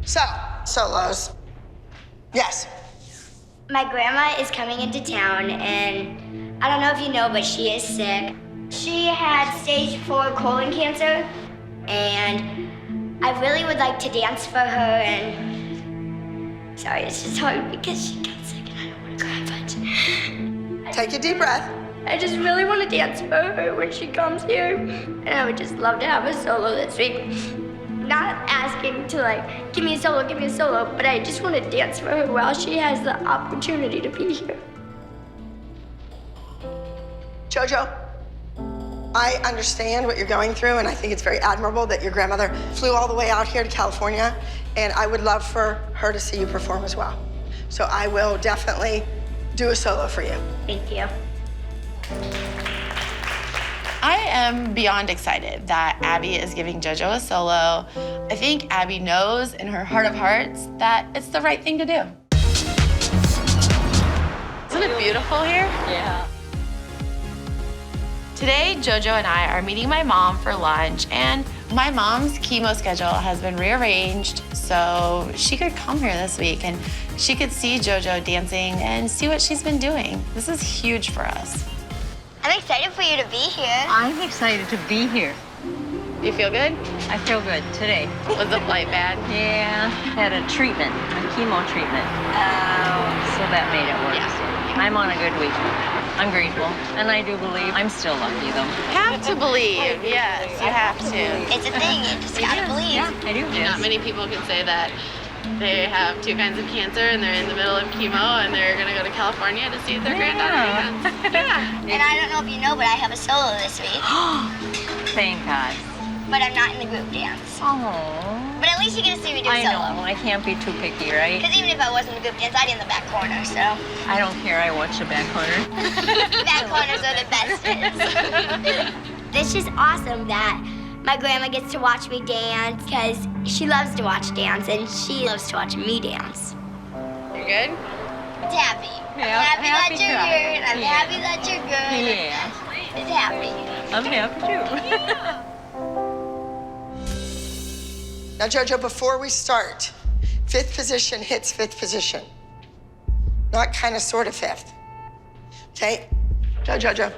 So, solos. Yes. My grandma is coming into town, and I don't know if you know, but she is sick. She had stage 4 colon cancer, and I really would like to dance for her, and sorry, it's just hard because she got sick and I don't want to cry, but Take a deep breath. I just really want to dance for her when she comes here, and I would just love to have a solo this week. Not asking to like, give me a solo, but I just want to dance for her while she has the opportunity to be here. Jojo, I understand what you're going through, and I think it's very admirable that your grandmother flew all the way out here to California, and I would love for her to see you perform as well. So I will definitely do a solo for you. Thank you. I am beyond excited that Abby is giving JoJo a solo. I think Abby knows in her heart of hearts that it's the right thing to do. Isn't it beautiful here? Yeah. Today, JoJo and I are meeting my mom for lunch, and my mom's chemo schedule has been rearranged so she could come here this week and she could see JoJo dancing and see what she's been doing. This is huge for us. I'm excited for you to be here. I'm excited to be here. You feel good? I feel good today. Was the flight bad? Yeah, had a treatment, a chemo treatment. So that made it worse. Yeah. I'm on a good week. I'm grateful, and I do believe I'm still lucky, though. Have to believe, yes, you have to. It's a thing, you just gotta believe. Yeah, I do. Not many people can say that they have 2 kinds of cancer and they're in the middle of chemo and they're gonna go to California to see their granddaughter dance. Yeah. And I don't know if you know, but I have a solo this week. Thank God. But I'm not in the group dance. Oh. But at least you get to see me do I solo. know, I can't be too picky, right? Because even if I wasn't in the group dance, I'd be in the back corner, so. I don't care, I watch the back corner. Back corners are the best bits. It's just awesome that my grandma gets to watch me dance because she loves to watch dance and she loves to watch me dance. You good? It's happy. Yeah, I'm happy that you're happy here and I'm yeah. happy that you're good. Yeah, It's happy. I'm happy too. Now, Jojo, before we start, 5th position hits 5th position. Not kind of, sort of 5th. Okay? Jojo.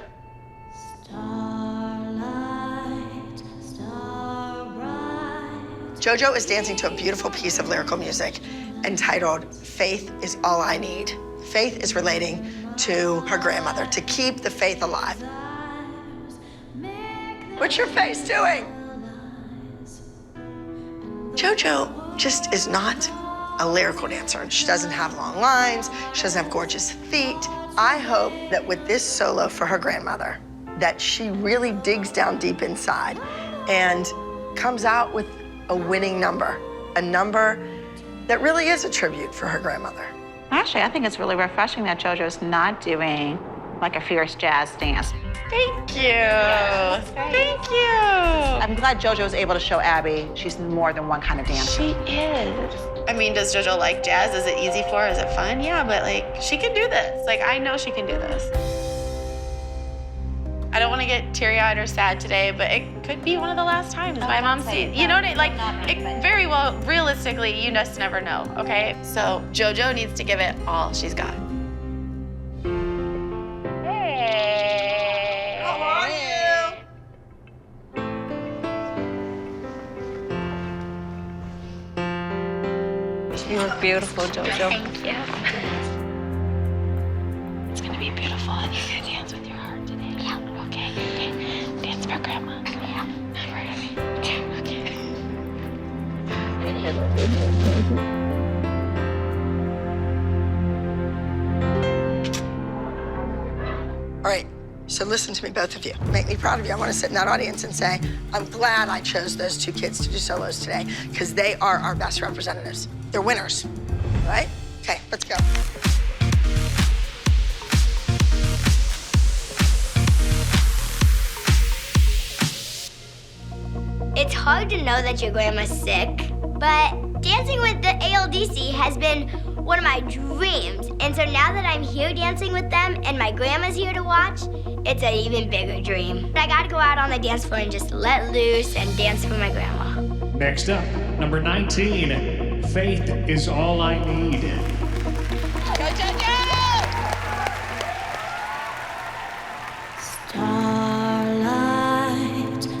Jojo is dancing to a beautiful piece of lyrical music entitled Faith is All I Need. Faith is relating to her grandmother, to keep the faith alive. What's your face doing? Jojo just is not a lyrical dancer. She doesn't have long lines. She doesn't have gorgeous feet. I hope that with this solo for her grandmother, that she really digs down deep inside and comes out with a winning number, a number that really is a tribute for her grandmother. Actually, I think it's really refreshing that JoJo's not doing like a fierce jazz dance. Thank you. Thank you. I'm glad JoJo's able to show Abby she's more than one kind of dancer. She is. I mean, does JoJo like jazz? Is it easy for her? Is it fun? Yeah, but like, she can do this. Like, I know she can do this. I don't want to get teary-eyed or sad today, but it could be one of the last times my mom sees. You know what I mean? Like, it very well, realistically, you just never know, okay? So JoJo needs to give it all she's got. Hey. How are you? You look beautiful, JoJo. Thank you. It's gonna be beautiful, and you're gonna dance with your heart today. Yeah. Okay. Dance for Grandma. Yeah. For Abby. Okay. All right, so listen to me, both of you. Make me proud of you. I want to sit in that audience and say, I'm glad I chose those 2 kids to do solos today because they are our best representatives. They're winners, right? Okay, let's go. It's hard to know that your grandma's sick, but dancing with the ALDC has been one of my dreams. And so now that I'm here dancing with them and my grandma's here to watch, it's an even bigger dream. I gotta go out on the dance floor and just let loose and dance for my grandma. Next up, number 19, faith is all I need. Starlight,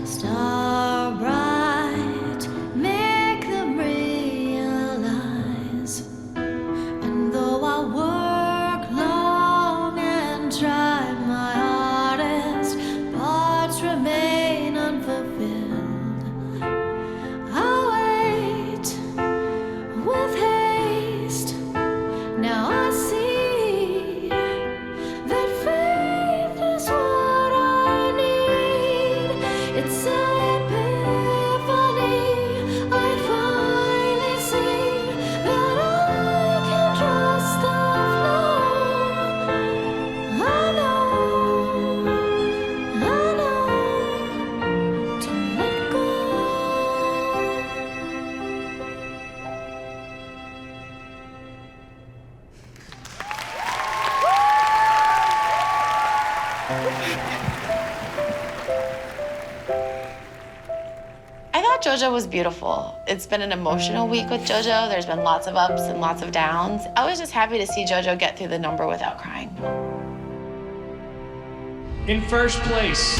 star bright, make them realize. And though I work long and try my hardest, parts remain unfulfilled. I'll wait with haste. Now I see that faith is what I need. It's an epiphany. I finally see that I can trust the flow. I know to let go. I thought JoJo was beautiful. It's been an emotional week with JoJo. There's been lots of ups and lots of downs. I was just happy to see JoJo get through the number without crying. In first place,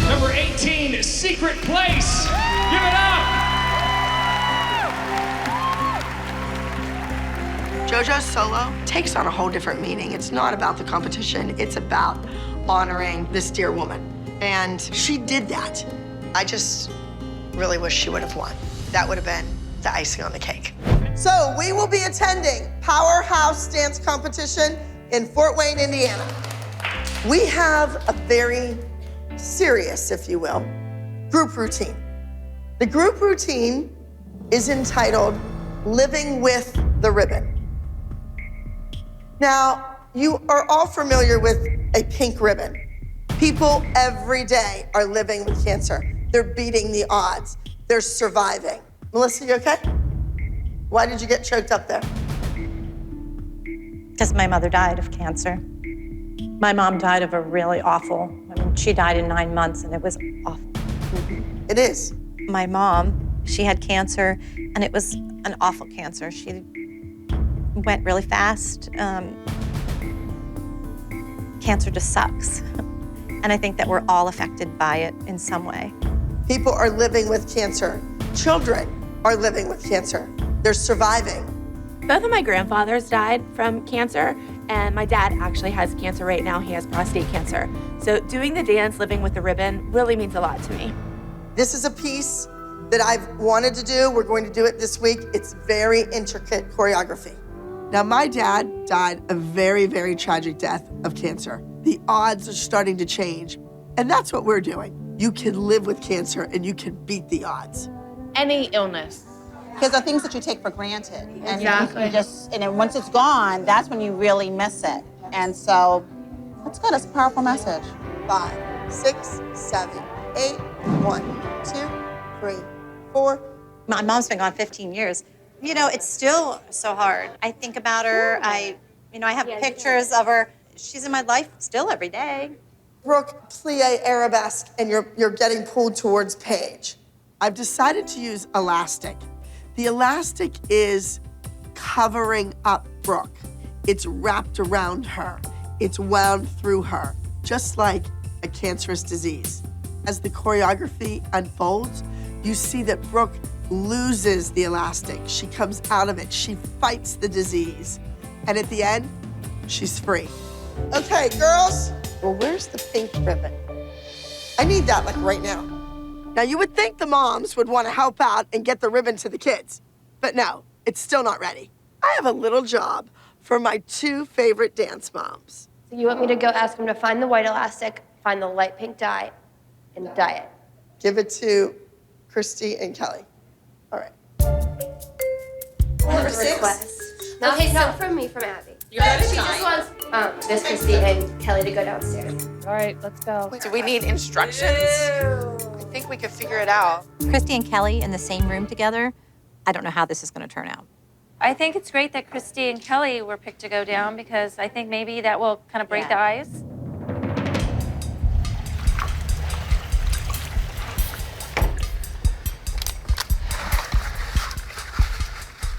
number 18, Secret Place. Give it up. JoJo's solo takes on a whole different meaning. It's not about the competition, it's about honoring this dear woman. And she did that. I just really wish she would have won. That would have been the icing on the cake. So we will be attending Powerhouse Dance Competition in Fort Wayne, Indiana. We have a very serious, if you will, group routine. The group routine is entitled Living with the Ribbon. Now, you are all familiar with a pink ribbon. People every day are living with cancer. They're beating the odds. They're surviving. Melissa, you okay? Why did you get choked up there? Because my mother died of cancer. My mom died of a really awful, she died in 9 months and it was awful. It is. My mom, she had cancer and it was an awful cancer. She went really fast. Cancer just sucks. And I think that we're all affected by it in some way. People are living with cancer. Children are living with cancer. They're surviving. Both of my grandfathers died from cancer, and my dad actually has cancer right now. He has prostate cancer. So doing the dance, Living with the Ribbon, really means a lot to me. This is a piece that I've wanted to do. We're going to do it this week. It's very intricate choreography. Now, my dad died a very, very tragic death of cancer. The odds are starting to change, and that's what we're doing. You can live with cancer and you can beat the odds. Any illness. Because the things that you take for granted. And Exactly. you just, and then once it's gone, that's when you really miss it. And so, that's good, it's a powerful message. 5, 6, 7, 8, 1, 2, 3, 4. My mom's been gone 15 years. You know, it's still so hard. I think about her, I have pictures of her. She's in my life still every day. Brooke, plie, arabesque, and you're getting pulled towards Paige. I've decided to use elastic. The elastic is covering up Brooke. It's wrapped around her. It's wound through her, just like a cancerous disease. As the choreography unfolds, you see that Brooke loses the elastic. She comes out of it. She fights the disease. And at the end, she's free. Okay, girls. Well, where's the pink ribbon? I need that like right now. Now, you would think the moms would want to help out and get the ribbon to the kids, but no, it's still not ready. I have a little job for my 2 favorite dance moms. So you want me to go ask them to find the white elastic, find the light pink dye, and dye it? Give it to Christy and Kelly. All right. Number 6. Okay, no, from me, from Abby. She just wants this Christy and Kelly to go downstairs. All right, let's go. Do we need instructions? I think we could figure it out. Christy and Kelly in the same room together, I don't know how this is going to turn out. I think it's great that Christy and Kelly were picked to go down because I think maybe that will kind of break the ice.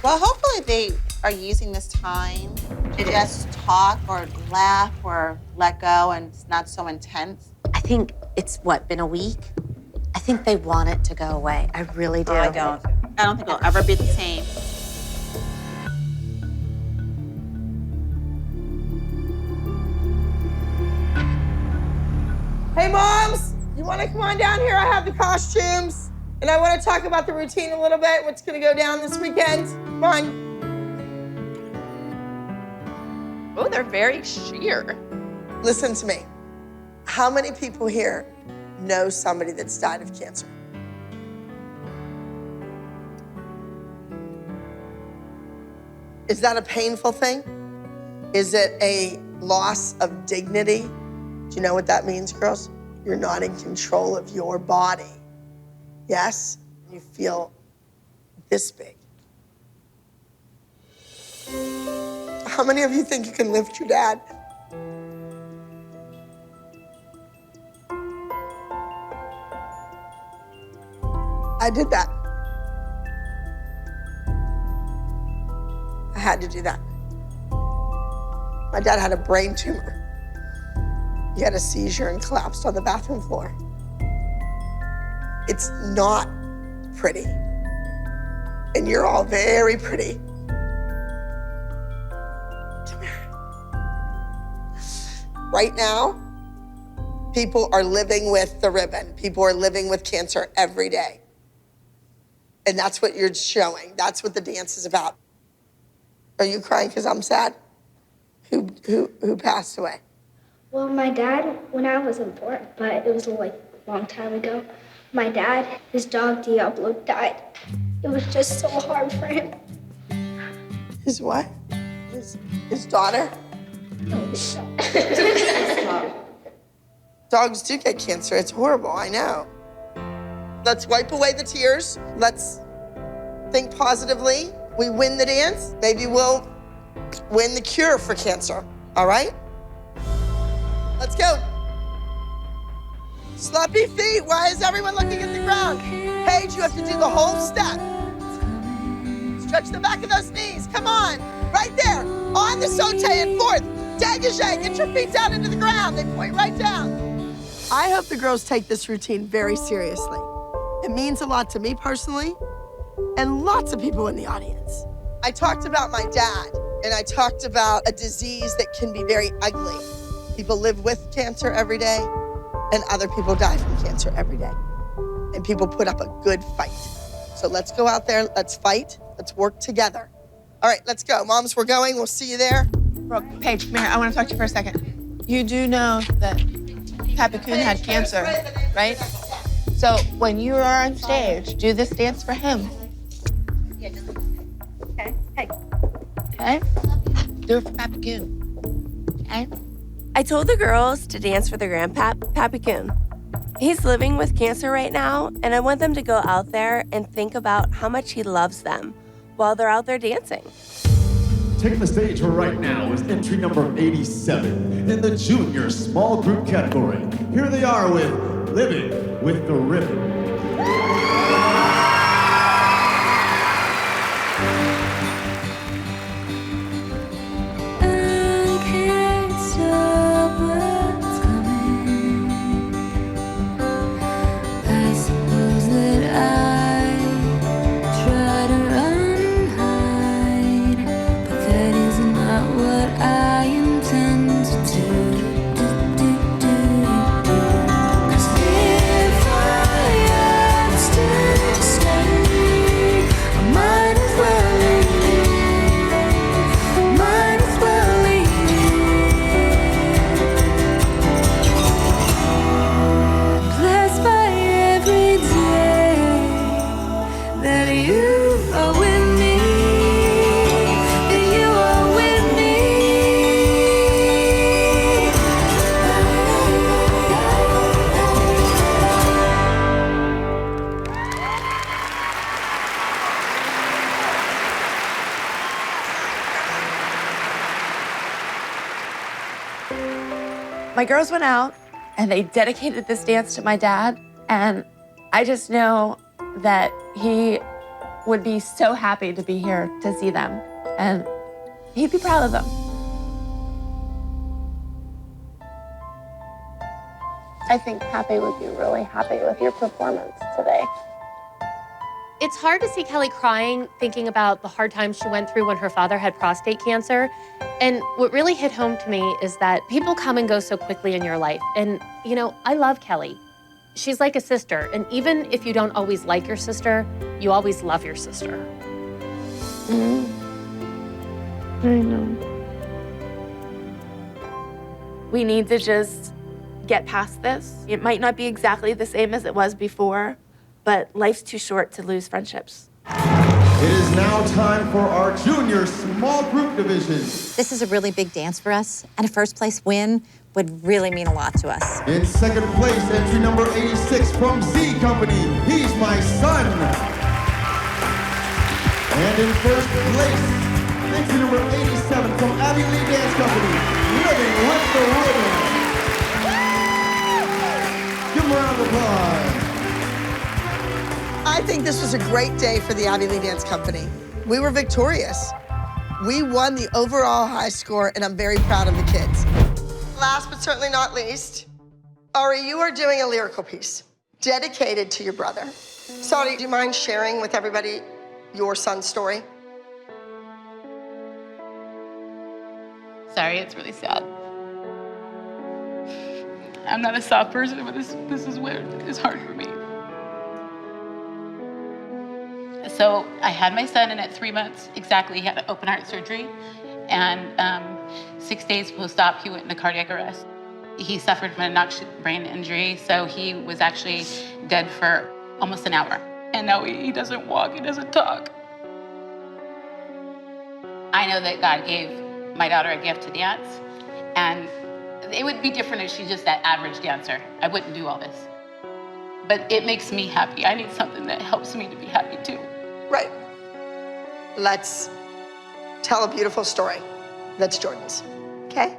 Well, hopefully they are using this time to just talk or laugh or let go, and it's not so intense. I think it's, been a week? I think they want it to go away. I really do. I don't think it'll ever be the same. Hey, moms, you want to come on down here? I have the costumes. And I want to talk about the routine a little bit, what's going to go down this weekend. Come on. Oh, they're very sheer. Listen to me. How many people here know somebody that's died of cancer? Is that a painful thing? Is it a loss of dignity? Do you know what that means, girls? You're not in control of your body. Yes? You feel this big. How many of you think you can lift your dad? I did that. I had to do that. My dad had a brain tumor. He had a seizure and collapsed on the bathroom floor. It's not pretty. And you're all very pretty. Come here. Right now, people are living with the ribbon. People are living with cancer every day. And that's what you're showing. That's what the dance is about. Are you crying because I'm sad? Who passed away? Well, my dad, when I wasn't born, but it was a long time ago. My dad, his dog Diablo died. It was just so hard for him. His what? His daughter? No, his dog. Dogs do get cancer. It's horrible, I know. Let's wipe away the tears. Let's think positively. We win the dance. Maybe we'll win the cure for cancer, all right? Let's go. Sloppy feet. Why is everyone looking at the ground? Paige, you have to do the whole step. Stretch the back of those knees. Come on. Right there. On the saute and forth. Dégagé. Get your feet down into the ground. They point right down. I hope the girls take this routine very seriously. It means a lot to me personally and lots of people in the audience. I talked about my dad, and I talked about a disease that can be very ugly. People live with cancer every day, and other people die from cancer every day. And people put up a good fight. So let's go out there, let's fight, let's work together. All right, let's go. Moms, we're going, we'll see you there. Brooke, Paige, come here. I want to talk to you for a second. You do know that Pappy Coon had cancer, right? So when you are on stage, do this dance for him. Okay. Hey. Okay? Do it for Pappy Coon. Okay? I told the girls to dance for the grandpap, Pappy Coon. He's living with cancer right now, and I want them to go out there and think about how much he loves them while they're out there dancing. Taking the stage right now is entry number 87 in the junior small group category. Here they are with Living with the Ribbon. My girls went out and they dedicated this dance to my dad, and I just know that he would be so happy to be here to see them, and he'd be proud of them. I think Pappy would be really happy with your performance today. It's hard to see Kelly crying, thinking about the hard times she went through when her father had prostate cancer. And what really hit home to me is that people come and go so quickly in your life. And, you know, I love Kelly. She's like a sister. And even if you don't always like your sister, you always love your sister. I know. We need to just get past this. It might not be exactly the same as it was before, but life's too short to lose friendships. It is now time for our junior small group division. This is a really big dance for us, and a first place win would really mean a lot to us. In second place, entry number 86 from Z Company, He's My Son. And in first place, entry number 87 from Abby Lee Dance Company, Living with the Rhythm. Give them a round of applause. I think this was a great day for the Abby Lee Dance Company. We were victorious. We won the overall high score, and I'm very proud of the kids. Last but certainly not least, Ari, you are doing a lyrical piece dedicated to your brother. Saudi, do you mind sharing with everybody your son's story? Sorry, it's really sad. I'm not a soft person, but this is where it's hard for me. So I had my son, and at 3 months exactly, he had open heart surgery. And 6 days post-op, he went into cardiac arrest. He suffered from a noxious brain injury, so he was actually dead for almost an hour. And now he doesn't walk, he doesn't talk. I know that God gave my daughter a gift to dance, and it would be different if she's just that average dancer. I wouldn't do all this. But it makes me happy. I need something that helps me to be happy too. Right. Let's tell a beautiful story that's Jordan's, okay?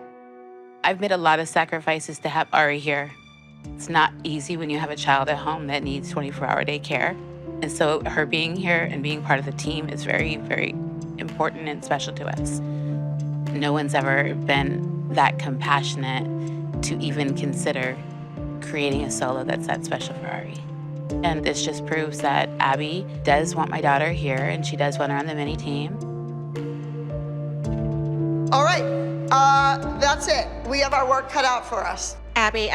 I've made a lot of sacrifices to have Ari here. It's not easy when you have a child at home that needs 24-hour day care. And so her being here and being part of the team is very, very important and special to us. No one's ever been that compassionate to even consider creating a solo that's that special for Ari. And this just proves that Abby does want my daughter here, and she does want her on the mini team. All right, that's it. We have our work cut out for us. Abby,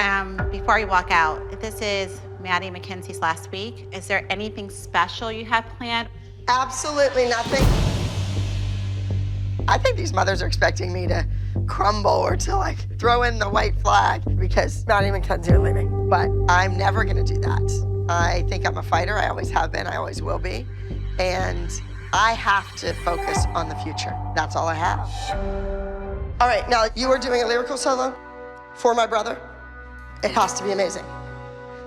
before you walk out, this is Maddie McKenzie's last week. Is there anything special you have planned? Absolutely nothing. I think these mothers are expecting me to crumble or to like throw in the white flag because Maddie McKenzie are leaving, but I'm never gonna do that. I think I'm a fighter. I always have been, I always will be. And I have to focus on the future. That's all I have. All right, now you are doing a lyrical solo for my brother. It has to be amazing.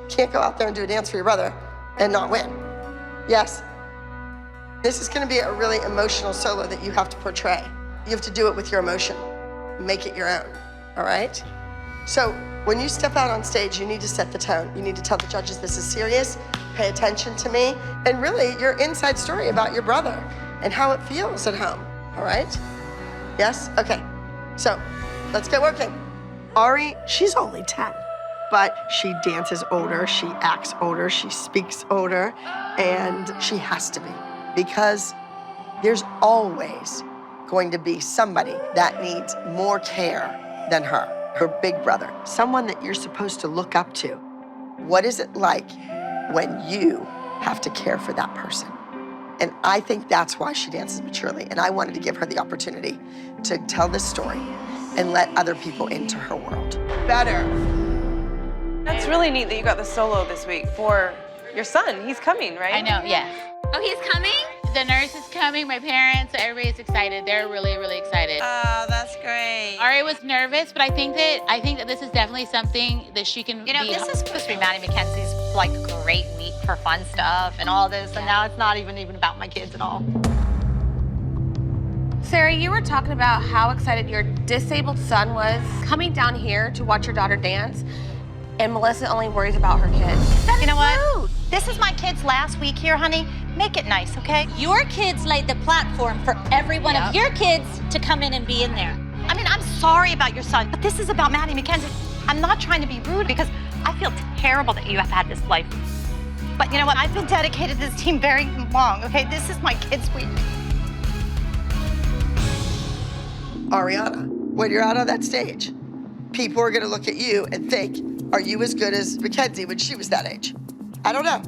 Can't go out there and do a dance for your brother and not win. Yes? This is gonna be a really emotional solo that you have to portray. You have to do it with your emotion. Make it your own, all right? So when you step out on stage, you need to set the tone. You need to tell the judges this is serious, pay attention to me, and really your inside story about your brother and how it feels at home, all right? Yes? Okay, so let's get working. Ari, she's only 10, but she dances older, she acts older, she speaks older, and she has to be because there's always going to be somebody that needs more care than her big brother, someone that you're supposed to look up to. What is it like when you have to care for that person? And I think that's why she dances maturely. And I wanted to give her the opportunity to tell this story and let other people into her world. Better. That's really neat that you got the solo this week for your son. He's coming, right? I know, yeah. Oh, he's coming? The nurse is coming, my parents, everybody's excited. They're really, really excited. Oh, that's great. Ari was nervous, but I think that this is definitely something that she can This is supposed to be Maddie McKenzie's like great week for fun stuff and all this, and now it's not even about my kids at all. Sarah, you were talking about how excited your disabled son was coming down here to watch your daughter dance, and Melissa only worries about her kids. You know what? This is my kid's last week here, honey. Make it nice, okay? Your kids laid the platform for every one of your kids to come in and be in there. I mean, I'm sorry about your son, but this is about Maddie McKenzie. I'm not trying to be rude because I feel terrible that you have had this life. But you know what? I've been dedicated to this team very long, okay? This is my kid's week. Ariana, when you're out on that stage, people are gonna look at you and think, are you as good as Mackenzie when she was that age? I don't know.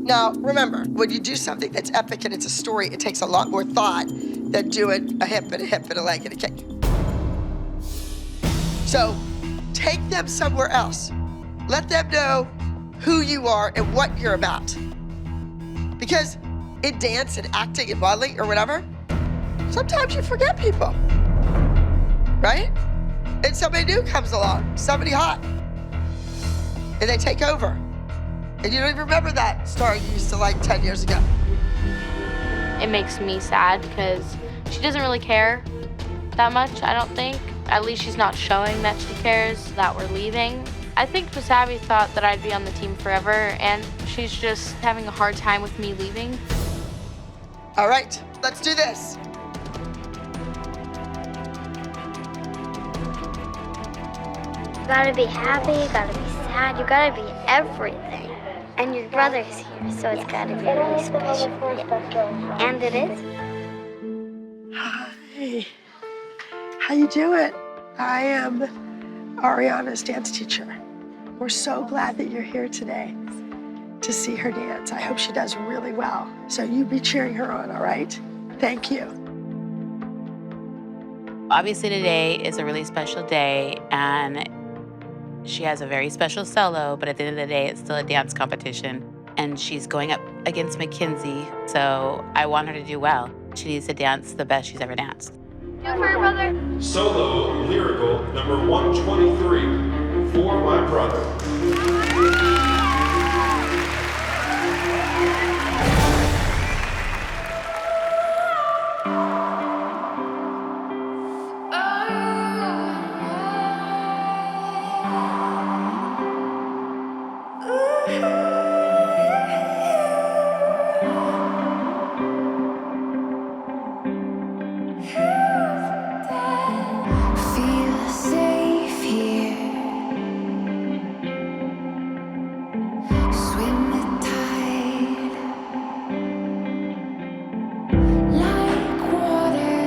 Now, remember, when you do something that's epic and it's a story, it takes a lot more thought than doing a hip and a hip and a leg and a kick. So take them somewhere else. Let them know who you are and what you're about. Because in dance and acting and modeling or whatever, sometimes you forget people, right? And somebody new comes along, somebody hot, and they take over. And you don't even remember that star you used to like 10 years ago. It makes me sad because she doesn't really care that much, I don't think. At least she's not showing that she cares that we're leaving. I think Wasabi thought that I'd be on the team forever, and she's just having a hard time with me leaving. All right, let's do this. You gotta be happy, you gotta be sad, you gotta be everything. And your brother's here, so it's gotta be really special. And it is. Hi, how you doing? I am Ariana's dance teacher. We're so glad that you're here today to see her dance. I hope she does really well. So you be cheering her on, all right? Thank you. Obviously today is a really special day, and she has a very special solo, but at the end of the day, it's still a dance competition. And she's going up against Mackenzie, so I want her to do well. She needs to dance the best she's ever danced. Do it for her brother. Solo lyrical number 123, For My Brother. Feel safe here. Swim the tide like water,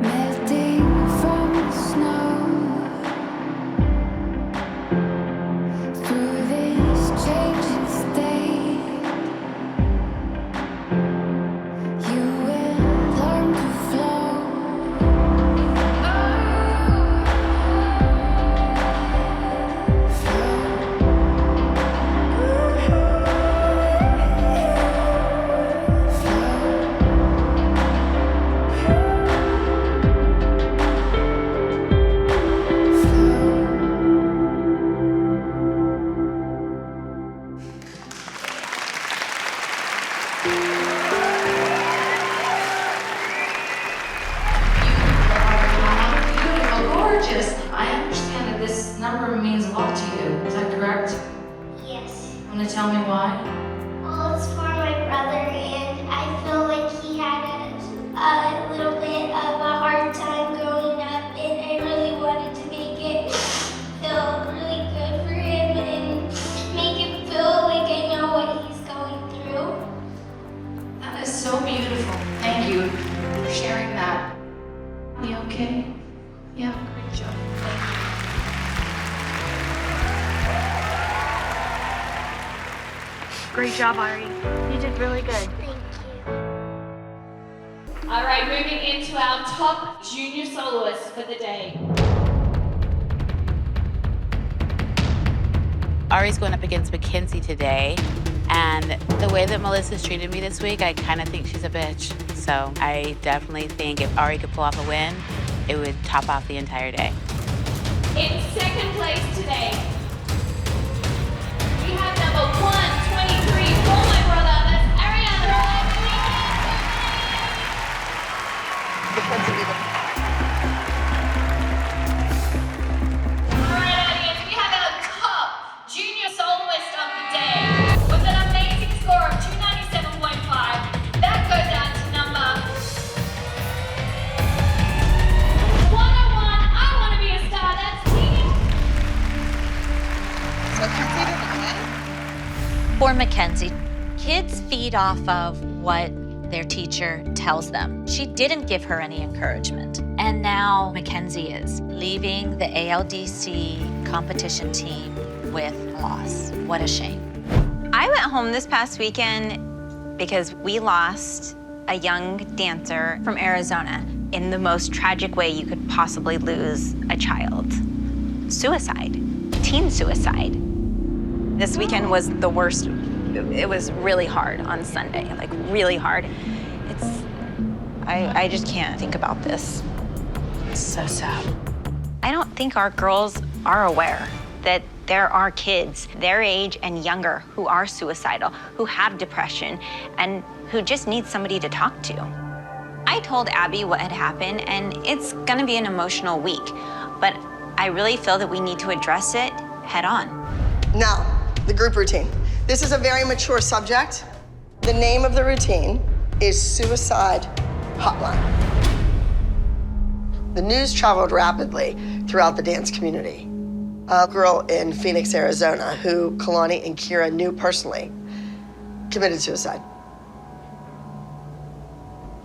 melting from the snow. Through this changing state, you will learn to flow. Gorgeous. I understand that this number means a lot to you. Is that correct? Yes. Want to tell me why? Well, it's for my brother, and I feel like he had a little bit of a hard time growing up, and I really wanted to make it feel really good for him and make him feel like I know what he's going through. That is so beautiful. Thank you for sharing that. You okay? Yeah, great job. Great job, Ari. You did really good. All right, moving into our top junior soloists for the day. Ari's going up against Mackenzie today, and the way that Melissa's treated me this week, I kind of think she's a bitch. So I definitely think if Ari could pull off a win, it would top off the entire day. In second place today, we have number 123, For My Brother, that's Ariana. All right, audience, we have our top junior Poor Mackenzie. Kids feed off of what their teacher tells them. She didn't give her any encouragement. And now Mackenzie is leaving the ALDC competition team with loss. What a shame. I went home this past weekend because we lost a young dancer from Arizona in the most tragic way you could possibly lose a child. Suicide, teen suicide. This weekend was the worst. It was really hard on Sunday, like really hard. I just can't think about this. It's so sad. I don't think our girls are aware that there are kids their age and younger who are suicidal, who have depression, and who just need somebody to talk to. I told Abby what had happened, and it's gonna be an emotional week, but I really feel that we need to address it head on. Now, the group routine. This is a very mature subject. The name of the routine is Suicide Hotline. The news traveled rapidly throughout the dance community. A girl in Phoenix, Arizona, who Kalani and Kira knew personally, committed suicide.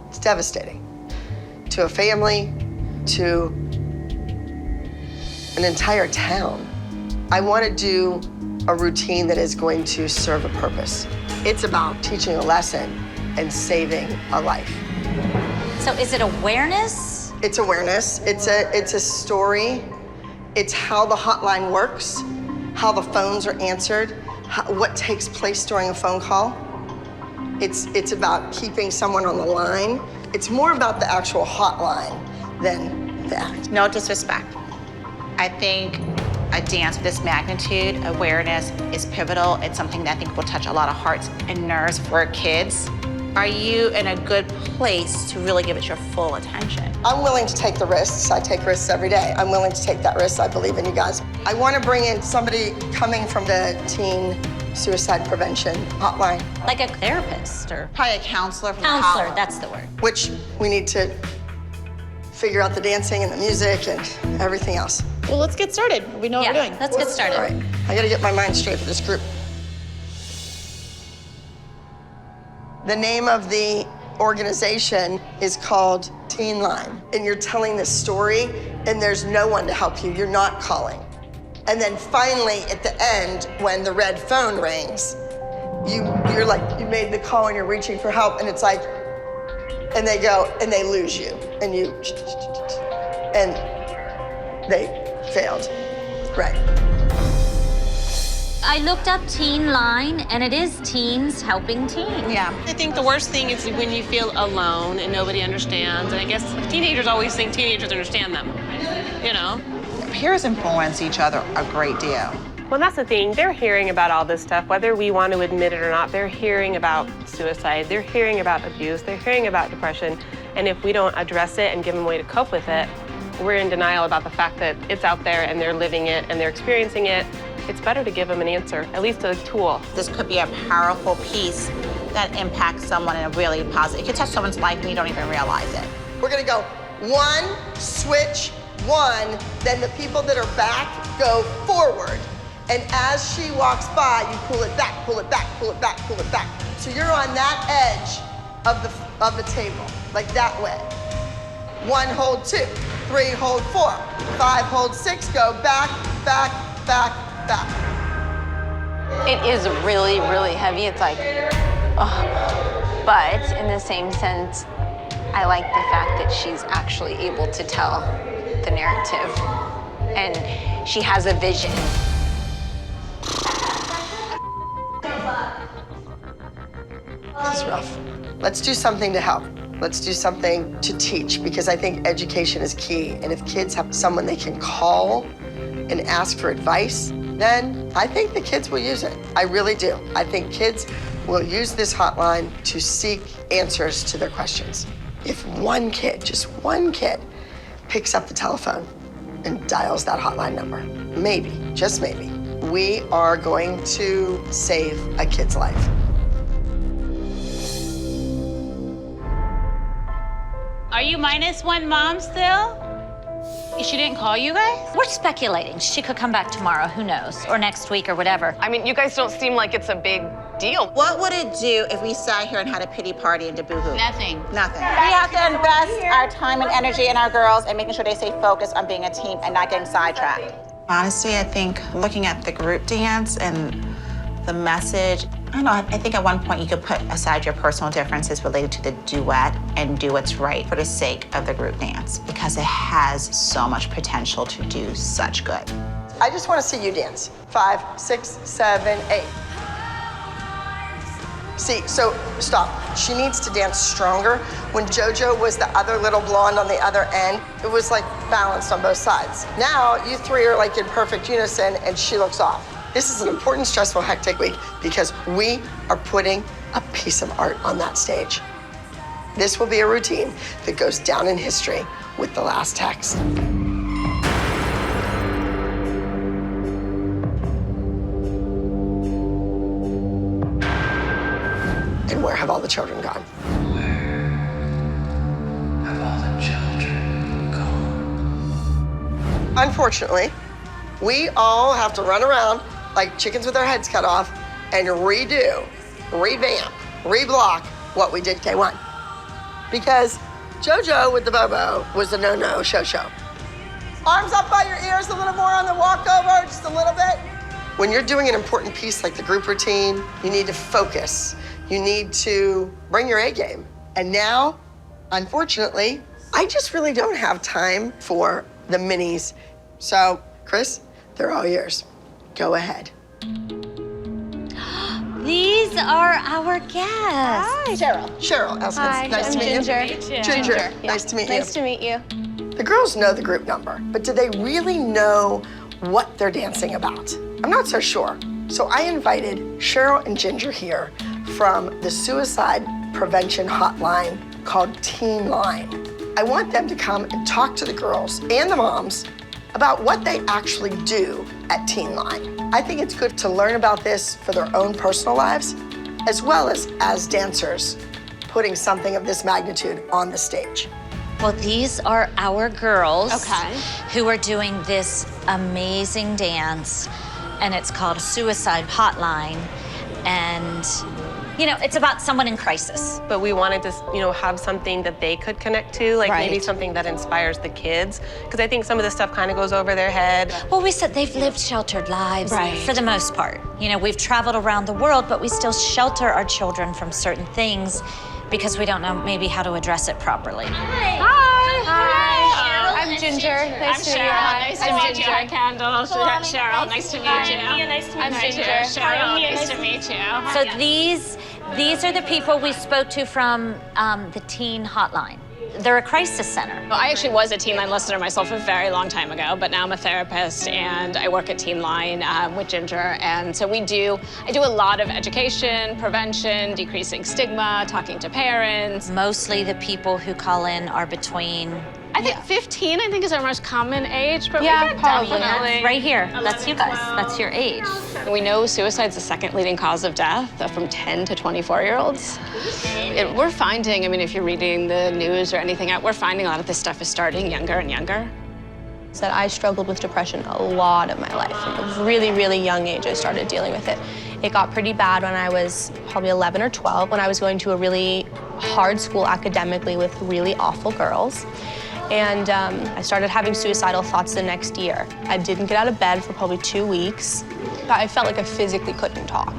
It's devastating to a family, to an entire town. I want to do a routine that is going to serve a purpose. It's about teaching a lesson and saving a life. So is it awareness? It's awareness. It's a story. It's how the hotline works, how the phones are answered, what takes place during a phone call. It's about keeping someone on the line. It's more about the actual hotline than the act. No disrespect. I think a dance of this magnitude, awareness is pivotal. It's something that I think will touch a lot of hearts and nerves for kids. Are you in a good place to really give it your full attention? I'm willing to take the risks. I take risks every day. I'm willing to take that risk. I believe in you guys. I want to bring in somebody coming from the teen suicide prevention hotline. Like a therapist or? Probably a counselor from Counselor, the that's the word. Which we need to figure out the dancing and the music and everything else. Well, let's get started. We know what we're doing. Let's get started. All right, I gotta get my mind straight for this group. The name of the organization is called Teen Line. And you're telling this story and there's no one to help you. You're not calling. And then finally at the end, when the red phone rings, you're like, you made the call and you're reaching for help and it's like, and they go and they lose you and they failed, right. I looked up Teen Line, and it is teens helping teens. Yeah. I think the worst thing is when you feel alone and nobody understands. And I guess teenagers always think teenagers understand them, you know? Peers influence each other a great deal. Well, that's the thing. They're hearing about all this stuff, whether we want to admit it or not. They're hearing about suicide. They're hearing about abuse. They're hearing about depression. And if we don't address it and give them a way to cope with it, we're in denial about the fact that it's out there and they're living it and they're experiencing it. It's better to give them an answer, at least a tool. This could be a powerful piece that impacts someone in a really positive. It could touch someone's life and you don't even realize it. We're gonna go 1, switch, 1, then the people that are back go forward. And as she walks by, you pull it back, pull it back, pull it back, pull it back. So you're on that edge of the table, like that way. 1, hold 2, 3, hold 4, 5, hold 6, go back, back, back, back. It is really, really heavy. It's like, oh. But in the same sense, I like the fact that she's actually able to tell the narrative. And she has a vision. This is rough. Let's do something to help. Let's do something to teach, because I think education is key. And if kids have someone they can call and ask for advice, then I think the kids will use it. I really do. I think kids will use this hotline to seek answers to their questions. If one kid, just one kid, picks up the telephone and dials that hotline number, maybe, just maybe, we are going to save a kid's life. Are you -1 mom still? She didn't call you guys? We're speculating. She could come back tomorrow, who knows? Or next week or whatever. I mean, you guys don't seem like it's a big deal. What would it do if we sat here and had a pity party and did boo-hoo? Nothing. Nothing. We have to invest our time and energy in our girls and making sure they stay focused on being a team and not getting sidetracked. Honestly, I think looking at the group dance and the message, I don't know, I think at one point you could put aside your personal differences related to the duet and do what's right for the sake of the group dance because it has so much potential to do such good. I just want to see you dance. 5, 6, 7, 8. See, so stop. She needs to dance stronger. When JoJo was the other little blonde on the other end, it was like balanced on both sides. Now you three are like in perfect unison and she looks off. This is an important, stressful, hectic week because we are putting a piece of art on that stage. This will be a routine that goes down in history with the last text. And where have all the children gone? Where have all the children gone? Unfortunately, we all have to run around like chickens with their heads cut off and redo, revamp, reblock what we did day 1. Because JoJo with the Bobo was a no-no show. Arms up by your ears a little more on the walkover, just a little bit. When you're doing an important piece like the group routine, you need to focus. You need to bring your A game. And now, unfortunately, I just really don't have time for the minis. So, Chris, they're all yours. Go ahead. These are our guests. Hi. Cheryl, Elskins. Hi, Nice to meet you. Ginger. Nice to meet you. Nice to meet you. The girls know the group number, but do they really know what they're dancing about? I'm not so sure. So I invited Cheryl and Ginger here from the suicide prevention hotline called Teen Line. I want them to come and talk to the girls and the moms about what they actually do at Teen Line. I think it's good to learn about this for their own personal lives, as well as dancers, putting something of this magnitude on the stage. Well, these are our girls who are doing this amazing dance, and it's called Suicide Hotline. And you know, it's about someone in crisis. But we wanted to, have something that they could connect to, like maybe something that inspires the kids. Because I think some of this stuff kind of goes over their head. Well, we said they've lived sheltered lives for the most part. You know, we've traveled around the world, but we still shelter our children from certain things because we don't know maybe how to address it properly. I'm Ginger. Nice to meet you. Nice to meet you. Hi, Kendall. Cheryl, nice to meet you. Mia, nice to meet you. I'm Ginger. Cheryl, nice to meet you. So these are the people we spoke to from the teen hotline. They're a crisis center. Well, I actually was a Teen Line listener myself a very long time ago, but now I'm a therapist and I work at Teen Line with Ginger. And so I do a lot of education, prevention, decreasing stigma, talking to parents. Mostly the people who call in are between, I think 15, is our most common age, but Yeah, we get probably. definitely. right here. That's you guys. That's your age. We know suicide's the second leading cause of death from 10 to 24-year-olds. We're finding, if you're reading the news or anything, we're finding a lot of this stuff is starting younger and younger. That I struggled with depression a lot of my life. From a really, really young age, I started dealing with it. It got pretty bad when I was probably 11 or 12, when I was going to a really hard school academically with really awful girls. And I started having suicidal thoughts the next year. I didn't get out of bed for probably 2 weeks. I felt like I physically couldn't talk.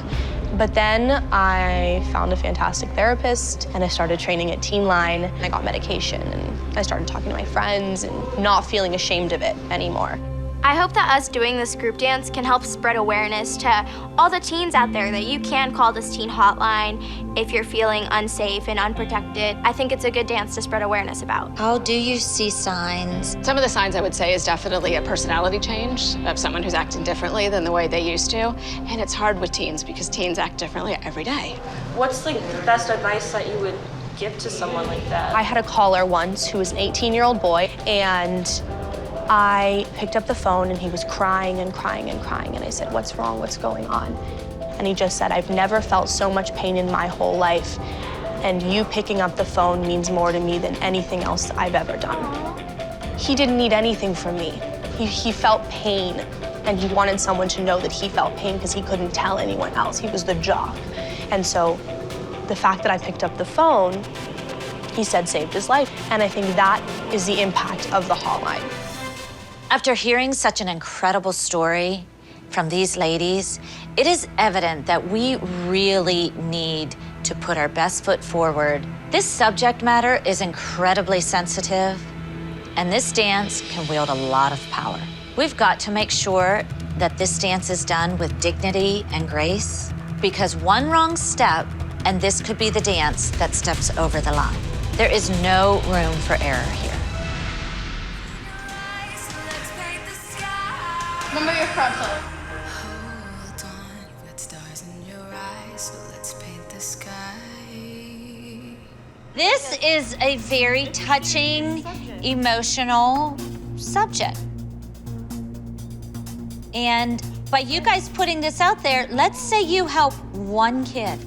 But then I found a fantastic therapist and I started training at Teen Line. I got medication and I started talking to my friends and not feeling ashamed of it anymore. I hope that us doing this group dance can help spread awareness to all the teens out there that you can call this teen hotline if you're feeling unsafe and unprotected. I think it's a good dance to spread awareness about. How do you see signs? Some of the signs I would say is definitely a personality change of someone who's acting differently than the way they used to. And it's hard with teens because teens act differently every day. What's the best advice that you would give to someone like that? I had a caller once who was an 18-year-old boy, and I picked up the phone and he was crying and crying and crying. And I said, "What's wrong? What's going on?" And he just said, "I've never felt so much pain in my whole life. And you picking up the phone means more to me than anything else I've ever done." He didn't need anything from me. He felt pain, and he wanted someone to know that he felt pain because he couldn't tell anyone else. He was the jock. And so the fact that I picked up the phone, he said saved his life. And I think that is the impact of the hotline. After hearing such an incredible story from these ladies, it is evident that we really need to put our best foot forward. This subject matter is incredibly sensitive, and this dance can wield a lot of power. We've got to make sure that this dance is done with dignity and grace, because one wrong step, and this could be the dance that steps over the line. There is no room for error here. Remember your front foot. This is a very touching, emotional subject. And by you guys putting this out there, let's say you help one kid.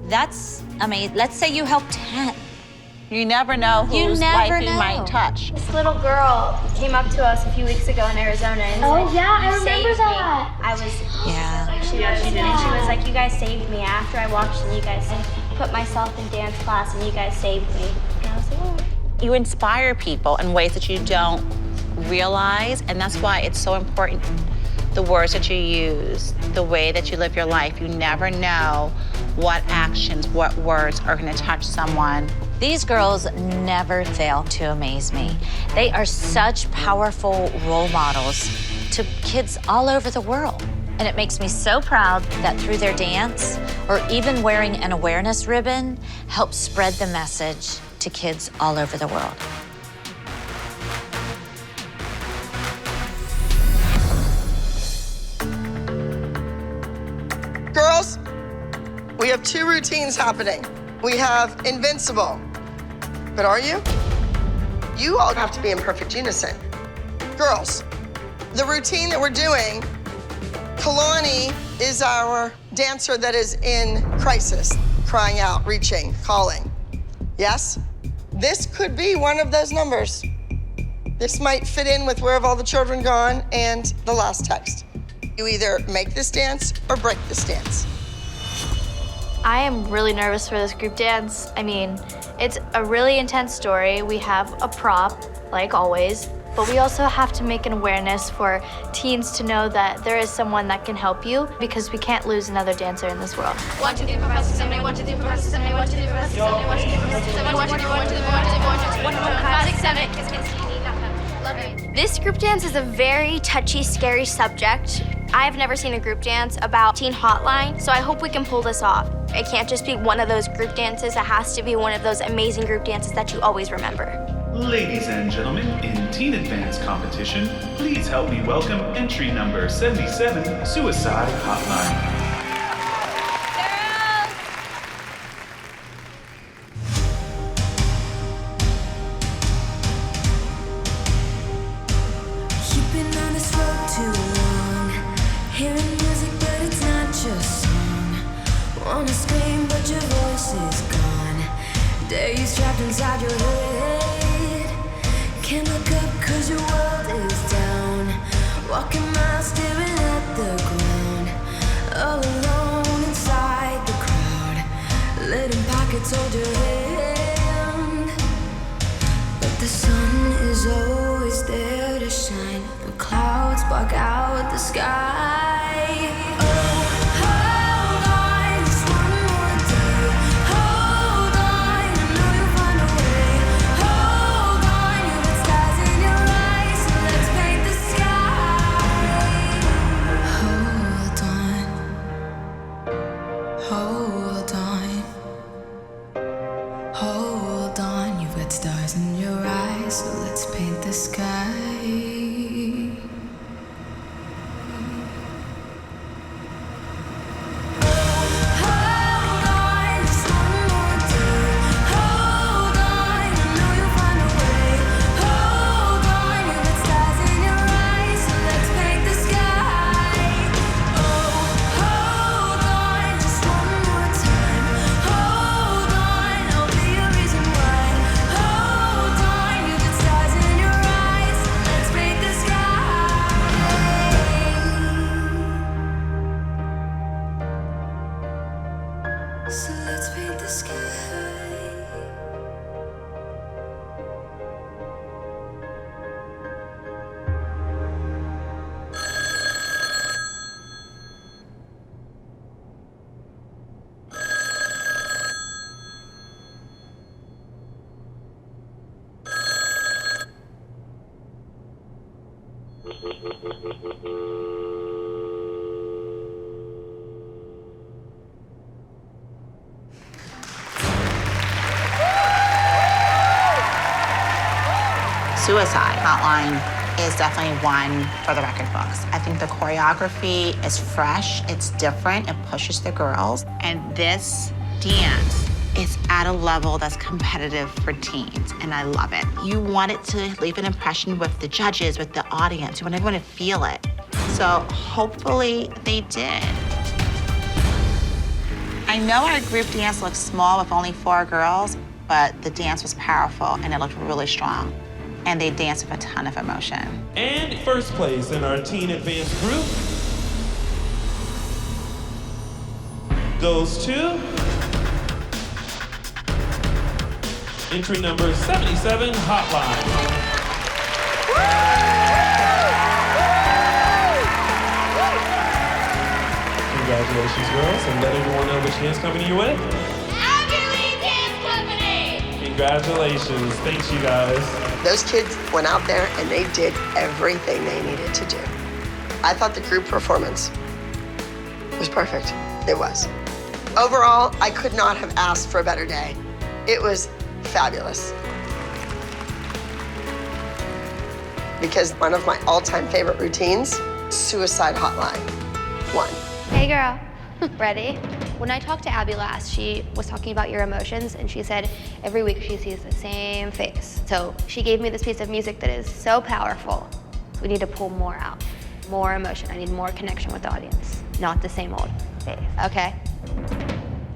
That's, I mean, let's say you help 10. You never know whose life you might touch. This little girl came up to us a few weeks ago in Arizona and Oh, said, yeah, I "You remember saved that." me." I was, Yeah. she was like, "You guys saved me after I watched and you guys put myself in dance class and you guys saved me." And I was like, "Oh." You inspire people in ways that you don't realize, and that's why it's so important. The words that you use, the way that you live your life, you never know what actions, what words are gonna touch someone. These girls never fail to amaze me. They are such powerful role models to kids all over the world. And it makes me so proud that through their dance, or even wearing an awareness ribbon, helps spread the message to kids all over the world. Girls, we have 2 routines happening. We have Invincible, but are you? You all have to be in perfect unison. Girls, the routine that we're doing, Kalani is our dancer that is in crisis, crying out, reaching, calling. Yes? This could be one of those numbers. This might fit in with where have all the children gone and the last text. You either make this dance or break this dance. I am really nervous for this group dance. I mean, it's a really intense story. We have a prop, like always, but we also have to make an awareness for teens to know that there is someone that can help you, because we can't lose another dancer in this world. 1, 2, 3, 4, 5, 6, 7, 8, 1, 2, 3, 4, 5, 6, 7, 8, 1, 2, 3, 4, 5, 6, 7, 8, 1, 2, 3, 4, 5, 6, 7, 1, 2, 3, 4, 1, 2, 3, 4, 1, 2, 3, 4, 1, 2, 3, 4, 5, 6, 7, 8. This group dance is a very touchy, scary subject. I've never seen a group dance about teen hotline, so I hope we can pull this off. It can't just be one of those group dances. It has to be one of those amazing group dances that you always remember. Ladies and gentlemen, in Teen Advance competition, please help me welcome entry number 77, Suicide Hotline. You've been on this road too long, hearing music but it's not your song. Wanna scream but your voice is gone. Days trapped inside your head. Can't look up cause your world is down. Walking miles staring at the ground. All alone inside the crowd. Letting pockets hold your hand. But the sun is always there to shine. The clouds block out the sky. Stars in your eyes, so let's paint the sky. suicide hotline is definitely one for the record books. I think the choreography is fresh, it's different, it pushes the girls, and this dance is at a level that's competitive for teens, and I love it. You want it to leave an impression with the judges, with the audience. You want everyone to feel it. So hopefully they did. I know our group dance looks small with only 4 girls, but the dance was powerful and it looked really strong. And they danced with a ton of emotion. And first place in our teen advanced group goes to entry number 77, Hotline. Congratulations, girls, and let everyone know which dance company you're with. Dance Company! Congratulations. Thanks, you guys. Those kids went out there and they did everything they needed to do. I thought the group performance was perfect. It was. Overall, I could not have asked for a better day. It was fabulous. Because one of my all-time favorite routines, suicide hotline, 1. Hey girl, ready? When I talked to Abby last, she was talking about your emotions and she said every week she sees the same face. So she gave me this piece of music that is so powerful. We need to pull more out, more emotion. I need more connection with the audience, not the same old face, okay?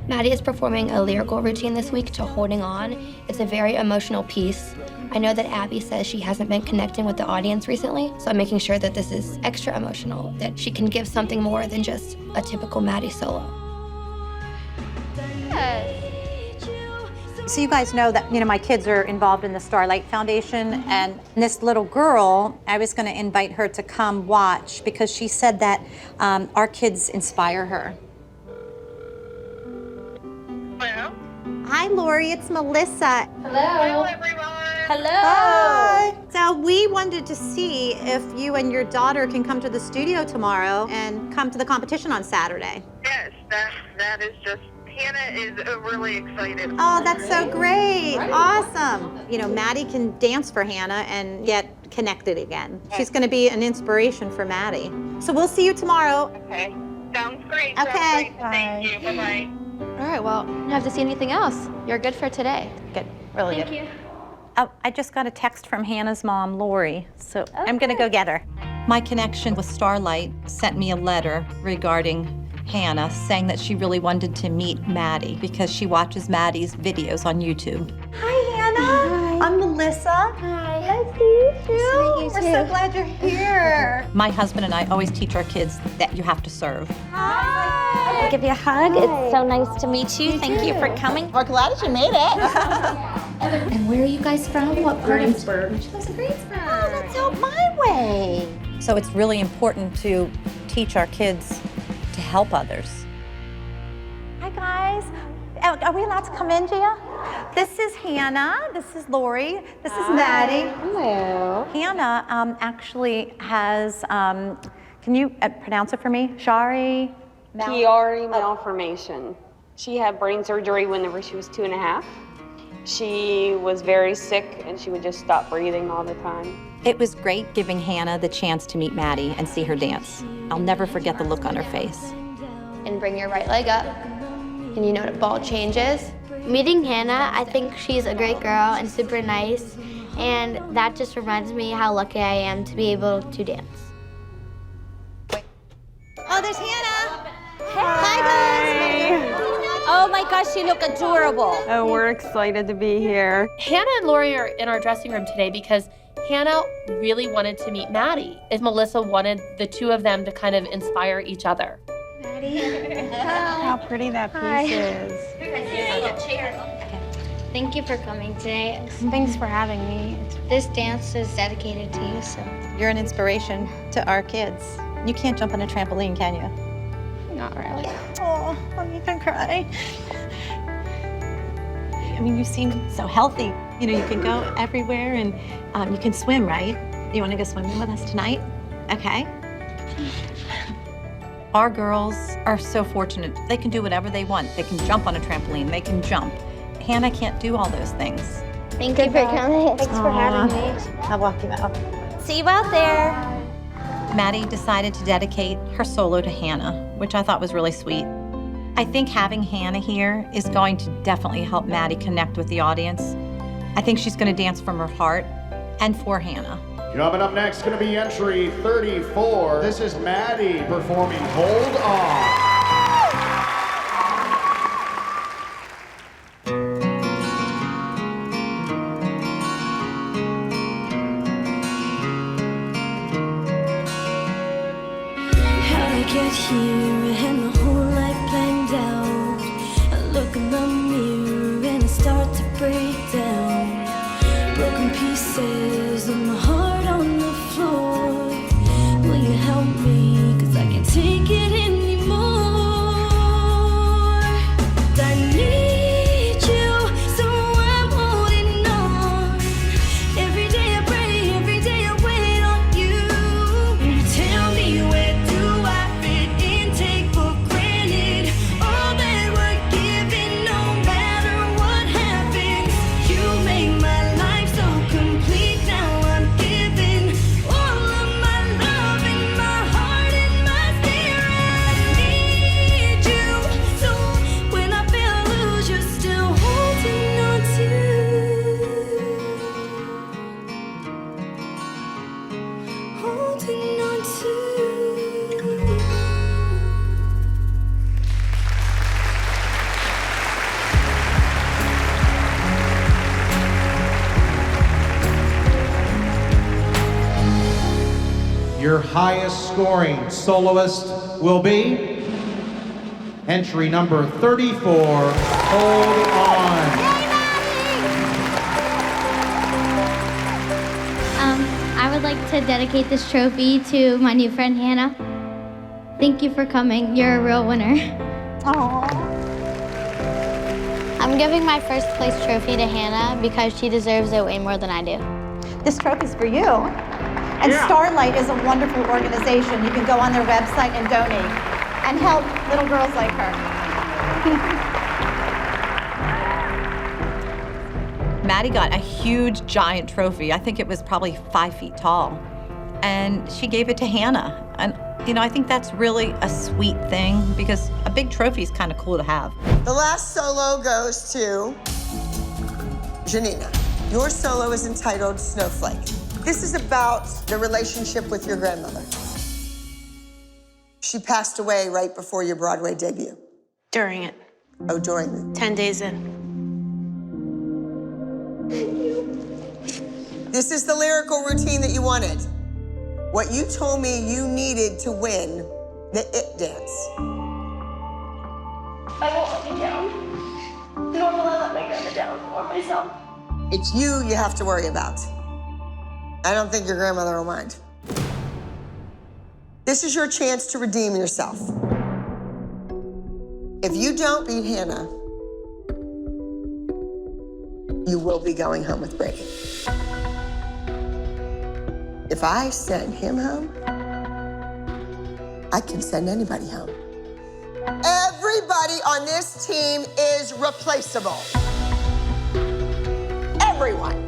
Maddie is performing a lyrical routine this week to Holding On. It's a very emotional piece. I know that Abby says she hasn't been connecting with the audience recently, so I'm making sure that this is extra emotional, that she can give something more than just a typical Maddie solo. So you guys know that, my kids are involved in the Starlight Foundation, and this little girl, I was gonna invite her to come watch because she said that our kids inspire her. Hello? Hi, Lori, it's Melissa. Hello, everyone. Hello. Hi. So we wanted to see if you and your daughter can come to the studio tomorrow and come to the competition on Saturday. Yes, that is just, Hannah is really excited. Oh, that's so great. Awesome. Maddie can dance for Hannah and get connected again. She's going to be an inspiration for Maddie. So we'll see you tomorrow. Okay, sounds great. Okay. Thank you, bye-bye. All right, well, I don't have to see anything else. You're good for today. Good, really Thank good. you. Oh, I just got a text from Hannah's mom, Lori, so I'm gonna go get her. My connection with Starlight sent me a letter regarding Hannah saying that she really wanted to meet Maddie because she watches Maddie's videos on YouTube. Hi, Hannah. Hi. I'm Melissa. Hi. Nice to meet you. We're so glad you're here. My husband and I always teach our kids that you have to serve. Hi. I'll give you a hug. Hi. It's so nice to meet you. Thank you for coming. We're glad that you made it. And where are you guys from? What part of Greensburg. She lives in Greensburg. Oh, that's out my way. So it's really important to teach our kids to help others. Hi, guys. Are we allowed to come in, Gia? This is Hannah. This is Lori. This is Maddie. Hello. Hannah actually has, can you pronounce it for me? Chiari malformation. She had brain surgery whenever she was 2.5. She was very sick and she would just stop breathing all the time. It was great giving Hannah the chance to meet Maddie and see her dance. I'll never forget the look on her face. And bring your right leg up. And you know what ball changes. Meeting Hannah, I think she's a great girl and super nice. And that just reminds me how lucky I am to be able to dance. Oh, there's Hannah. Hi, guys. Oh my gosh, you look adorable. Oh, we're excited to be here. Hannah and Lori are in our dressing room today because Hannah really wanted to meet Maddie. And Melissa wanted the two of them to kind of inspire each other. Maddie. How pretty that piece is. Thank you for coming today. Thanks for having me. This dance is dedicated to you, so. You're an inspiration to our kids. You can't jump on a trampoline, can you? Not really. Oh, I'm gonna cry. I mean, you seem so healthy. You can go everywhere and you can swim, right? You wanna go swimming with us tonight? Okay. Our girls are so fortunate. They can do whatever they want. They can jump on a trampoline, they can jump. Hannah can't do all those things. Thank you for coming. Thanks for having me. I'll walk you out. See you out there. Maddie decided to dedicate her solo to Hannah, which I thought was really sweet. I think having Hannah here is going to definitely help Maddie connect with the audience. I think she's going to dance from her heart and for Hannah. Coming up next, going to be entry 34. This is Maddie performing Hold On. Get here, I had my whole life planned out. I look in the mirror and I start to break down. Broken pieces of my heart on the floor. Will you help me? 'Cause I can't take it anymore. I need you, so I'm holding on. Every day I pray, every day I wait on you. Tell me, where do I take for granted all that we're given, no matter what happens? You make my life so complete. Now I'm giving all of my love and my heart and my spirit. I need you, so when I feel I lose, you're still holding on to. Holding on to. Your highest scoring soloist will be entry number 34, Hold On. I would like to dedicate this trophy to my new friend Hannah. Thank you for coming. You're a real winner. I'm giving my first place trophy to Hannah because she deserves it way more than I do. This trophy's for you. And Starlight is a wonderful organization. You can go on their website and donate and help little girls like her. Maddie got a huge, giant trophy. I think it was probably 5 feet tall. And she gave it to Hannah. And, you know, I think that's really a sweet thing because a big trophy is kind of cool to have. The last solo goes to Janina. Your solo is entitled Snowflake. This is about the relationship with your grandmother. She passed away right before your Broadway debut. During it. Oh, during it. 10 days in. This is the lyrical routine that you wanted. What you told me you needed to win the It Dance. I won't let you down. Nor will I let my grandma down or myself. It's you have to worry about. I don't think your grandmother will mind. This is your chance to redeem yourself. If you don't beat Hannah, you will be going home with Brady. If I send him home, I can send anybody home. Everybody on this team is replaceable. Everyone.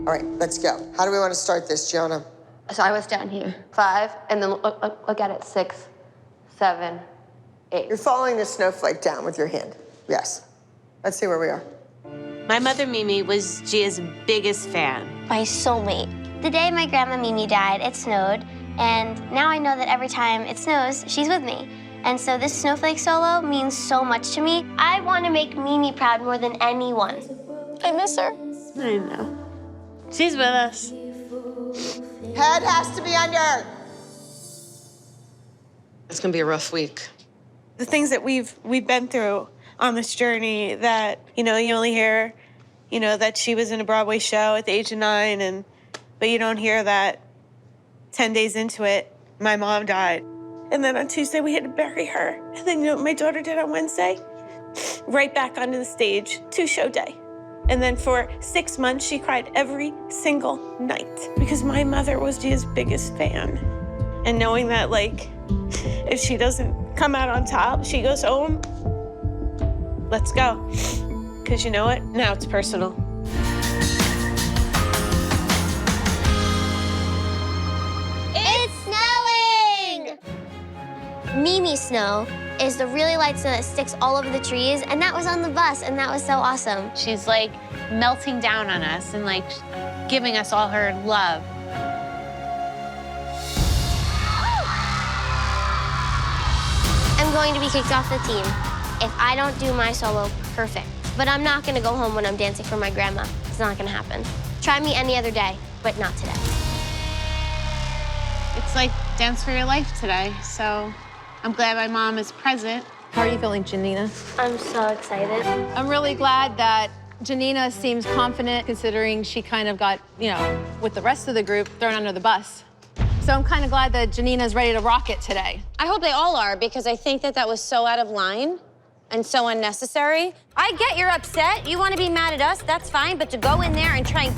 All right, let's go. How do we want to start this, Gianna? So I was down here, 5, and then look at it, 6, 7, 8. You're following the snowflake down with your hand. Yes. Let's see where we are. My mother, Mimi, was Gia's biggest fan. My soulmate. The day my grandma Mimi died, it snowed, and now I know that every time it snows, she's with me. And so this snowflake solo means so much to me. I want to make Mimi proud more than anyone. I miss her. I know. She's with us. Head has to be under. It's gonna be a rough week. The things that we've been through on this journey that, you know, you only hear, you know, that she was in a Broadway show at the age of 9, but you don't hear that 10 days into it, my mom died. And then on Tuesday, we had to bury her. And then, you know what my daughter did on Wednesday? Right back onto the stage, 2-show day. And then for 6 months, she cried every single night because my mother was Gia's biggest fan. And knowing that, like, if she doesn't come out on top, she goes home, let's go. Because you know what? Now it's personal. It's snowing! Mimi snow is the really light snow that sticks all over the trees, and that was on the bus, and that was so awesome. She's like melting down on us and like giving us all her love. I'm going to be kicked off the team if I don't do my solo perfect. But I'm not gonna go home when I'm dancing for my grandma. It's not gonna happen. Try me any other day, but not today. It's like dance for your life today, so I'm glad my mom is present. How are you feeling, Janina? I'm so excited. I'm really glad that Janina seems confident considering she kind of got, you know, with the rest of the group thrown under the bus. So I'm kind of glad that Janina's ready to rock it today. I hope they all are, because I think that was so out of line and so unnecessary. I get you're upset. You want to be mad at us, that's fine. But to go in there and try and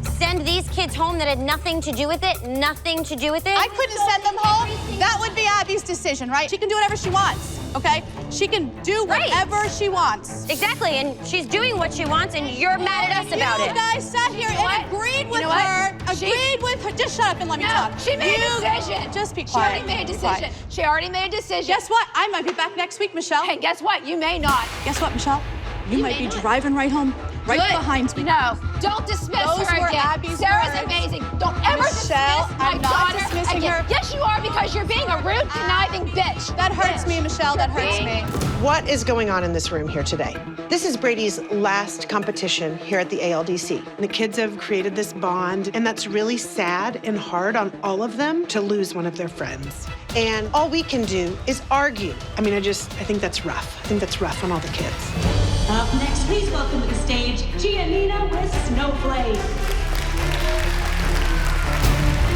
send these kids home that had nothing to do with it, nothing to do with it. I couldn't send them home. That would be Abby's decision, right? She can do whatever she wants, okay? She can do whatever she wants. Exactly, and she's doing what she wants, and you're mad at us about it. You guys sat here and agreed with her. Agreed with her. Just shut up and let me talk. She made a decision. Just be quiet. She already made a Be quiet. decision. She already made a decision. Guess what? I might be back next week, Michelle. Hey, guess what? You may not. Guess what, Michelle? You might be may not. driving right home, right Good. behind me. No, don't dismiss Those her were again. Abby's Sarah's words. amazing. Don't ever Michelle, dismiss my I'm not daughter dismissing again. her. Yes, you are, because you're being a rude, conniving bitch. That hurts me, Michelle. That hurts me. What is going on in this room here today? This is Brady's last competition here at the ALDC. The kids have created this bond, and that's really sad and hard on all of them to lose one of their friends. And all we can do is argue. I mean, I think that's rough. I think that's rough on all the kids. Up next, please welcome to the stage, Giannina with Snowflake.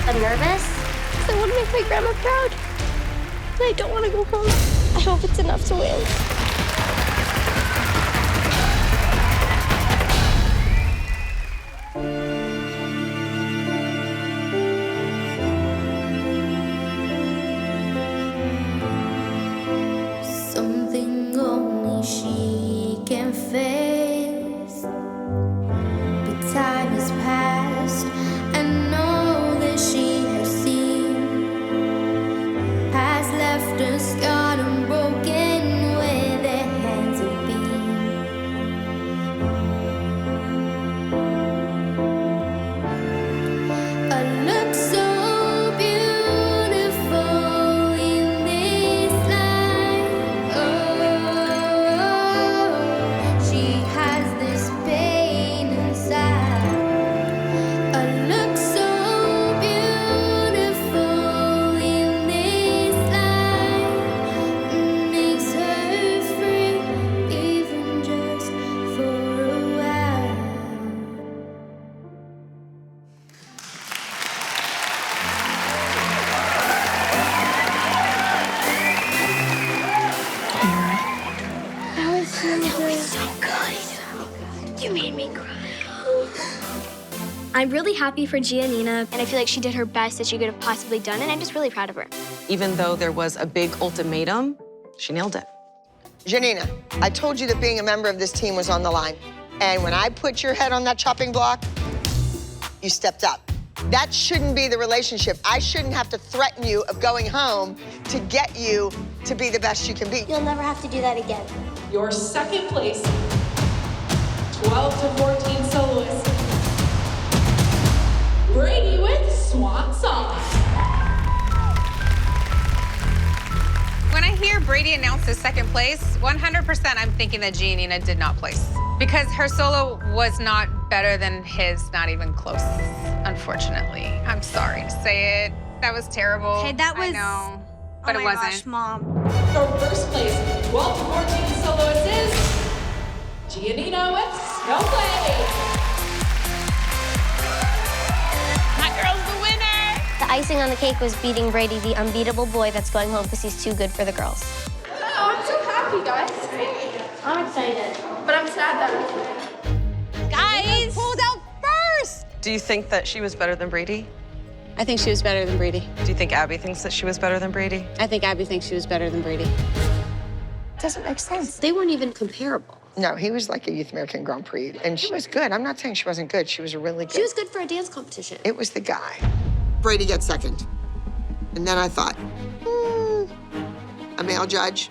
I'm nervous because I want to make my grandma proud. And I don't want to go home. I hope it's enough to win. Something only she can face. But time has passed, and all that she has seen has left us scarred and broken where their hands have been. A look so beautiful in this life. Oh, she has this pain inside. A look so beautiful in this life makes her free, even just for a while. That was so good. You made me cry. I'm really happy for Giannina, and I feel like she did her best that she could have possibly done, and I'm just really proud of her. Even though there was a big ultimatum, she nailed it. Janina, I told you that being a member of this team was on the line. And when I put your head on that chopping block, you stepped up. That shouldn't be the relationship. I shouldn't have to threaten you of going home to get you to be the best you can be. You'll never have to do that again. Your second place, 12 to 14 soloist, Brady with Swan Song. When I hear Brady announce his second place, 100% I'm thinking that Giannina did not place. Because her solo was not better than his, not even close, unfortunately. I'm sorry to say it. That was terrible. Hey, that was... I know, but oh it my wasn't. Gosh, Mom. Your first place, 12 to 14 soloist is Giannina with Snowflake. My girl's the winner! The icing on the cake was beating Brady, the unbeatable boy that's going home because he's too good for the girls. Oh, I'm so happy, guys. I'm excited. But I'm sad that Guys! Pulled out first! Do you think that she was better than Brady? I think she was better than Brady. Do you think Abby thinks that she was better than Brady? I think Abby thinks she was better than Brady. Doesn't make sense. They weren't even comparable. No, he was like a Youth American Grand Prix, and she was good. I'm not saying she wasn't good. She was really good. She was good for a dance competition. It was the guy. Brady gets second. And then I thought, a male judge.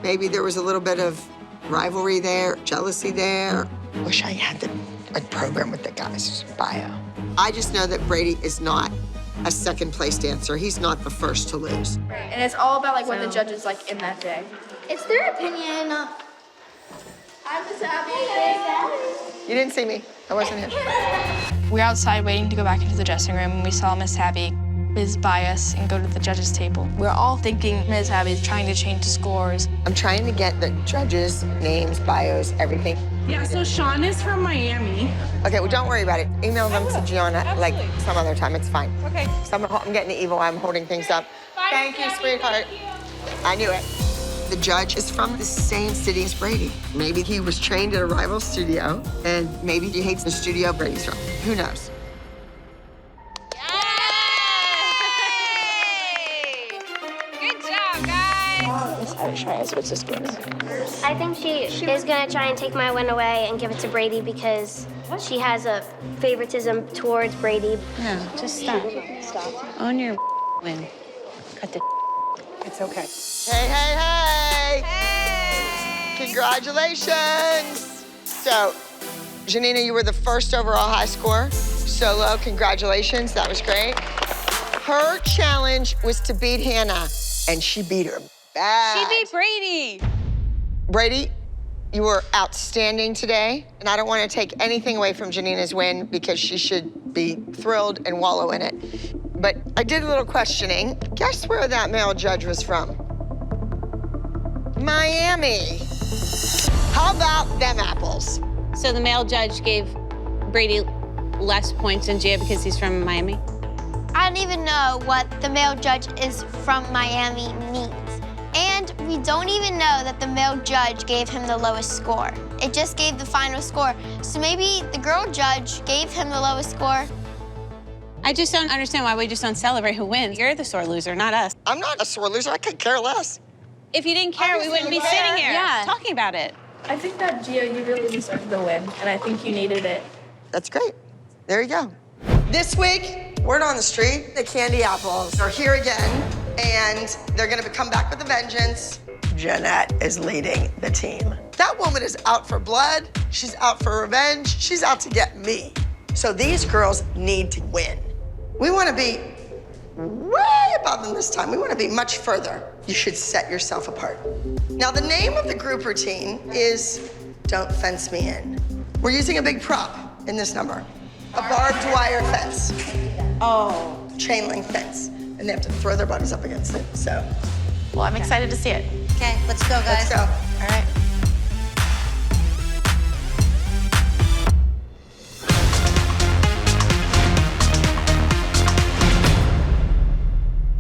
Maybe there was a little bit of rivalry there, jealousy there. Wish I had a program with the guys' bio. I just know that Brady is not a second place dancer. He's not the first to lose. And it's all about like what the judges like in that day. It's their opinion. I'm Miss Abby. You didn't see me. I wasn't here. We were outside waiting to go back into the dressing room and we saw Miss Abby whiz by us and go to the judges' table. We were all thinking Miss Abby is trying to change the scores. I'm trying to get the judges' names, bios, everything. Yeah, so Sean is from Miami. Okay, well, don't worry about it. Email them to Gianna like some other time. It's fine. Okay. I'm getting evil. I'm holding things up. Thank you, sweetheart. I knew it. The judge is from the same city as Brady. Maybe he was trained at a rival studio, and maybe he hates the studio Brady's from. Who knows? Good job, guys. What's this going on? I think she is gonna try and take my win away and give it to Brady because she has a favoritism towards Brady. No, just stop. Stop. Own your win. Cut the. It's okay. Hey, hey, hey! Hey! Congratulations! So, Janina, you were the first overall high score. Solo, congratulations, that was great. Her challenge was to beat Hannah, and she beat her bad. She beat Brady. Brady, you were outstanding today, and I don't want to take anything away from Janina's win because she should be thrilled and wallow in it. But I did a little questioning. Guess where that male judge was from? Miami. How about them apples? So the male judge gave Brady less points than Gia because he's from Miami? I don't even know what the male judge is from Miami means. And we don't even know that the male judge gave him the lowest score. It just gave the final score. So maybe the girl judge gave him the lowest score. I just don't understand why we just don't celebrate who wins. You're the sore loser, not us. I'm not a sore loser. I could care less. If you didn't care, we wouldn't be sitting here talking about it. I think that, Gia, you really deserved the win, and I think you needed it. That's great. There you go. This week, word on the street, the candy apples are here again, and they're gonna come back with a vengeance. Jeanette is leading the team. That woman is out for blood. She's out for revenge. She's out to get me. So these girls need to win. We wanna be way above them this time. We wanna be much further. You should set yourself apart. Now, the name of the group routine is Don't Fence Me In. We're using a big prop in this number, a barbed wire fence. Oh, chain link fence. And they have to throw their bodies up against it, so. Well, I'm excited to see it. Okay, let's go, guys. Let's go. All right.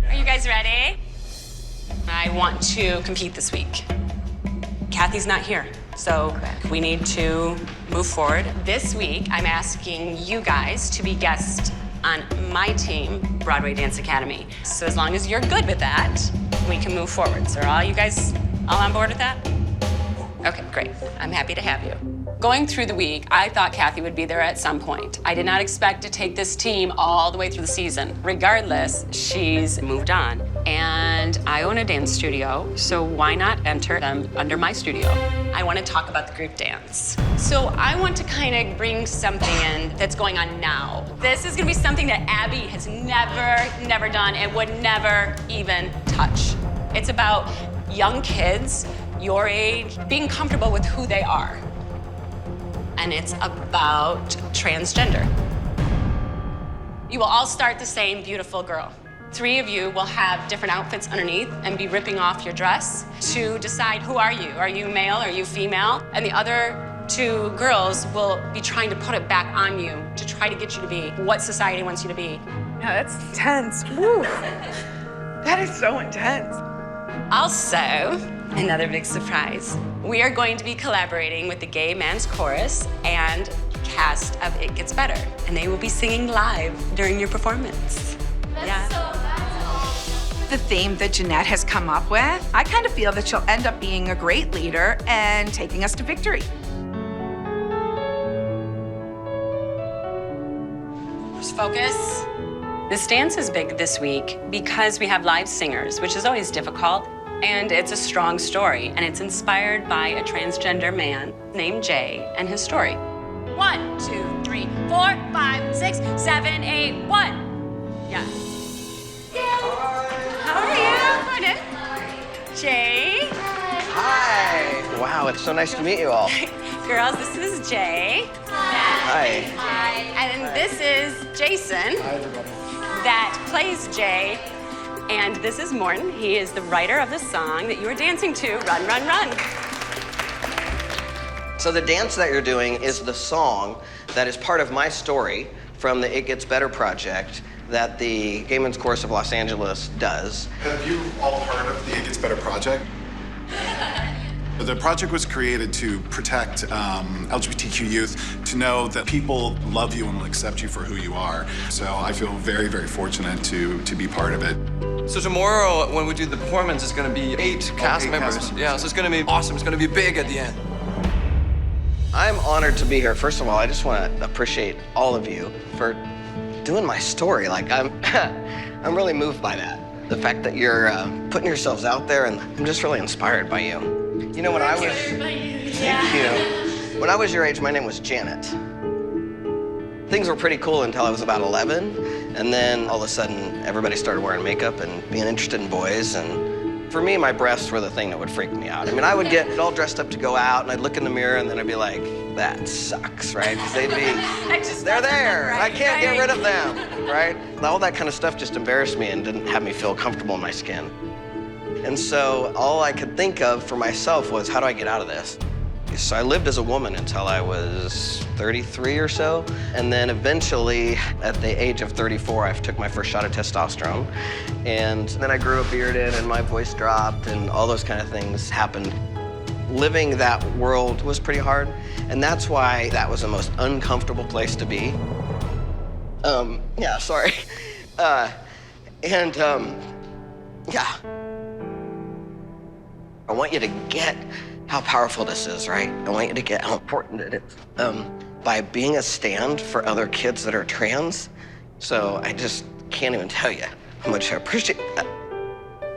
Are you guys ready? I want to compete this week. Kathy's not here, so we need to move forward. This week, I'm asking you guys to be guests on my team, Broadway Dance Academy. So as long as you're good with that, we can move forward. So are all you guys all on board with that? Okay, great. I'm happy to have you. Going through the week, I thought Kathy would be there at some point. I did not expect to take this team all the way through the season. Regardless, she's moved on. And I own a dance studio, so why not enter them under my studio? I want to talk about the group dance. So I want to kind of bring something in that's going on now. This is gonna be something that Abby has never done and would never even touch. It's about young kids, your age, being comfortable with who they are. And it's about transgender. You will all start the same beautiful girl. 3 of you will have different outfits underneath and be ripping off your dress to decide who are you? Are you male? Are you female? And the other 2 girls will be trying to put it back on you to try to get you to be what society wants you to be. Yeah, that's intense. Woo. That is so intense. Also, another big surprise. We are going to be collaborating with the Gay Men's Chorus and cast of It Gets Better. And they will be singing live during your performance. That's with the theme that Jeanette has come up with, I kind of feel that she'll end up being a great leader and taking us to victory. Just focus. This dance is big this week because we have live singers, which is always difficult. And it's a strong story, and it's inspired by a transgender man named Jay and his story. 1, 2, 3, 4, 5, 6, 7, 8, 1. Yeah. How are you? Come on in. Jay. Hi. Wow, it's so nice to meet you all. Girls, this is Jay. Hi. And this is Jason. Hi, everybody. That plays Jay. And this is Morton. He is the writer of the song that you were dancing to, Run, Run, Run. So the dance that you're doing is the song that is part of my story from the It Gets Better project that the Gay Men's Chorus of Los Angeles does. Have you all heard of the It Gets Better project? The project was created to protect LGBTQ youth, to know that people love you and will accept you for who you are. So I feel very, very fortunate to be part of it. So tomorrow, when we do the performance, it's going to be 8 cast members. Yeah, so it's going to be awesome. It's going to be big at the end. I'm honored to be here. First of all, I just want to appreciate all of you for doing my story. Like, I'm really moved by that. The fact that you're putting yourselves out there, and I'm just really inspired by you. You know, when I was, thank you. When I was your age, my name was Janet. Things were pretty cool until I was about 11, and then all of a sudden, everybody started wearing makeup and being interested in boys, and for me, my breasts were the thing that would freak me out. I mean, I would get all dressed up to go out, and I'd look in the mirror, and then I'd be like, that sucks, right? Because they'd be, they're there, I can't get rid of them, right? All that kind of stuff just embarrassed me and didn't have me feel comfortable in my skin. And so all I could think of for myself was, how do I get out of this? So I lived as a woman until I was 33 or so. And then eventually, at the age of 34, I took my first shot of testosterone. And then I grew a beard in and my voice dropped and all those kind of things happened. Living that world was pretty hard. And that's why that was the most uncomfortable place to be. Yeah, sorry. Yeah. I want you to get how powerful this is, right? I want you to get how important it is. By being a stand for other kids that are trans. So I just can't even tell you how much I appreciate that.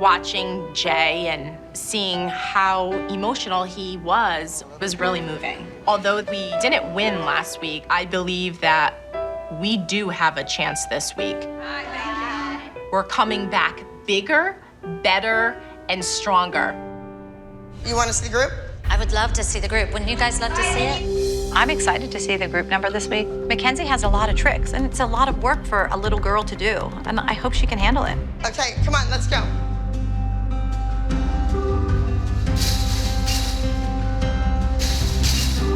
Watching Jay and seeing how emotional he was really moving. Although we didn't win last week, I believe that we do have a chance this week. We're coming back bigger, better, and stronger. You want to see the group? I would love to see the group. Wouldn't you guys love to see it? I'm excited to see the group number this week. Mackenzie has a lot of tricks, and it's a lot of work for a little girl to do, and I hope she can handle it. Okay, come on, let's go.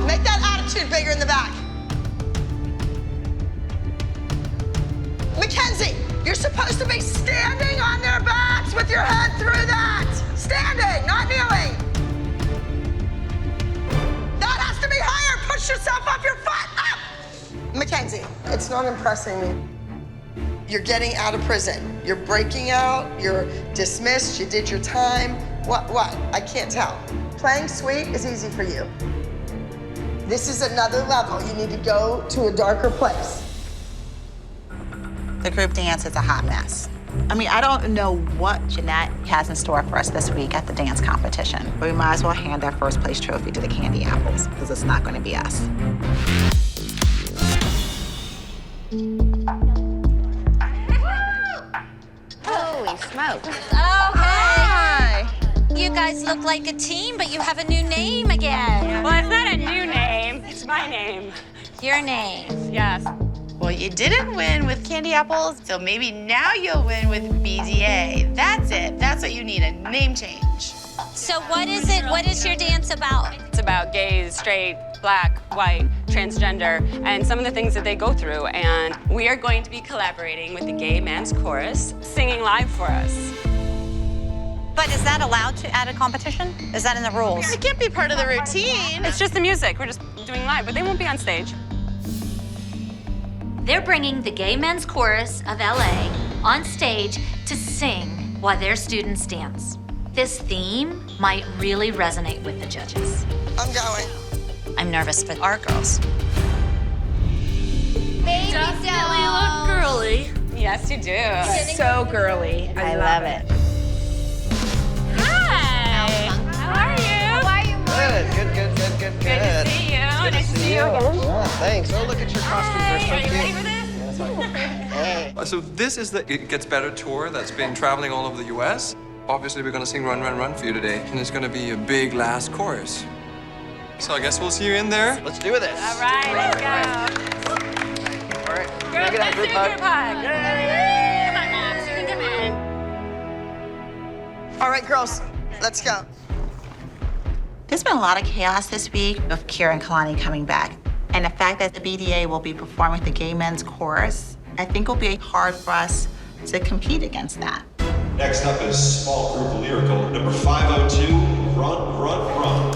Make that attitude bigger in the back. Mackenzie, you're supposed to be standing on their backs with your head through that. Standing, not kneeling. That has to be higher. Push yourself up your foot, up. Mackenzie, it's not impressing me. You're getting out of prison. You're breaking out, you're dismissed, you did your time. What? I can't tell. Playing sweet is easy for you. This is another level. You need to go to a darker place. The group dance is a hot mess. I mean, I don't know what Jeanette has in store for us this week at the dance competition, but we might as well hand that first place trophy to the Candy Apples, because it's not going to be us. Holy smokes. Oh, hey. You guys look like a team, but you have a new name again. Well, it's not a new name. It's my name. Your name. Yes. Well, you didn't win with Candy Apples, so maybe now you'll win with BDA. That's it. That's what you need, a name change. So what is it? What is your dance about? It's about gays, straight, black, white, transgender, and some of the things that they go through. And we are going to be collaborating with the Gay Men's Chorus, singing live for us. But is that allowed to at a competition? Is that in the rules? It can't be part of the routine. It's just the music. We're just doing live, but they won't be on stage. They're bringing the Gay Men's Chorus of LA on stage to sing while their students dance. This theme might really resonate with the judges. I'm going. I'm nervous for our girls. Baby Definitely look girly. Yes, you do. So girly. I love it. Hi. How are you? How are you, Mom? Good. Good to see you. Nice to see you again. Oh, thanks. Oh, look at your costumes. They're so Are you cute. ready for this? So this is the It Gets Better tour that's been traveling all over the U.S. Obviously, we're gonna sing Run, Run, Run for you today, and it's gonna be a big last chorus. So I guess we'll see you in there. Let's do this. All right, let's go. All right. Girls, Can I get let's a do group a hug? group hug. Come on, Moms, you can come in. All right, girls, let's go. There's been a lot of chaos this week with Kira and Kalani coming back. And the fact that the BDA will be performing the gay men's chorus, I think will be hard for us to compete against that. Next up is small group lyrical, number 502, Run, Run, Run.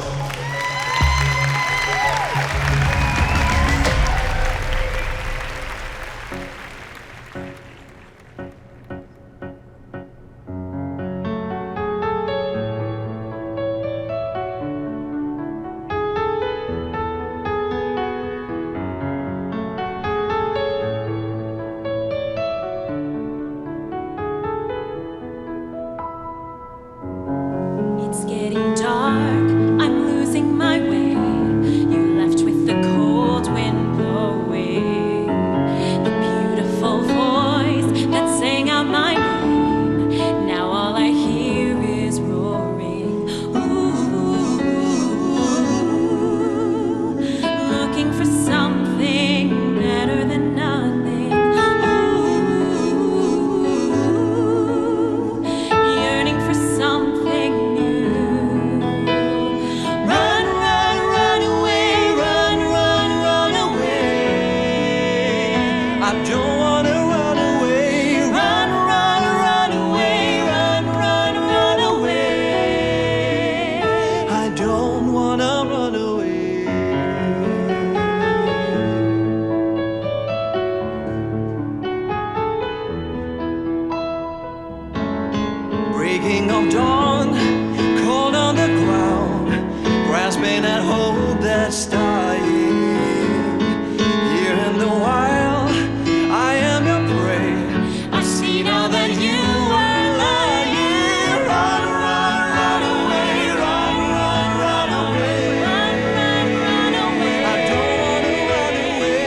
It's getting dark, I'm losing my way. You left with the cold wind blowing. The beautiful voice that sang out my name. Now all I hear is roaring. Ooh, looking for something better than nothing. Ooh, yearning for something new. Run, run, run away, run, run, run away. I don't wanna run away. Run, run, run away, run, run, run away. I don't wanna run away. Breaking of dawn, cold on the ground, grasping at hope that's dying. Here in the wild, I am your prey. I see now that you are lying. Run, run, run away, run, run, run away. Run, run, run away. I don't wanna run away.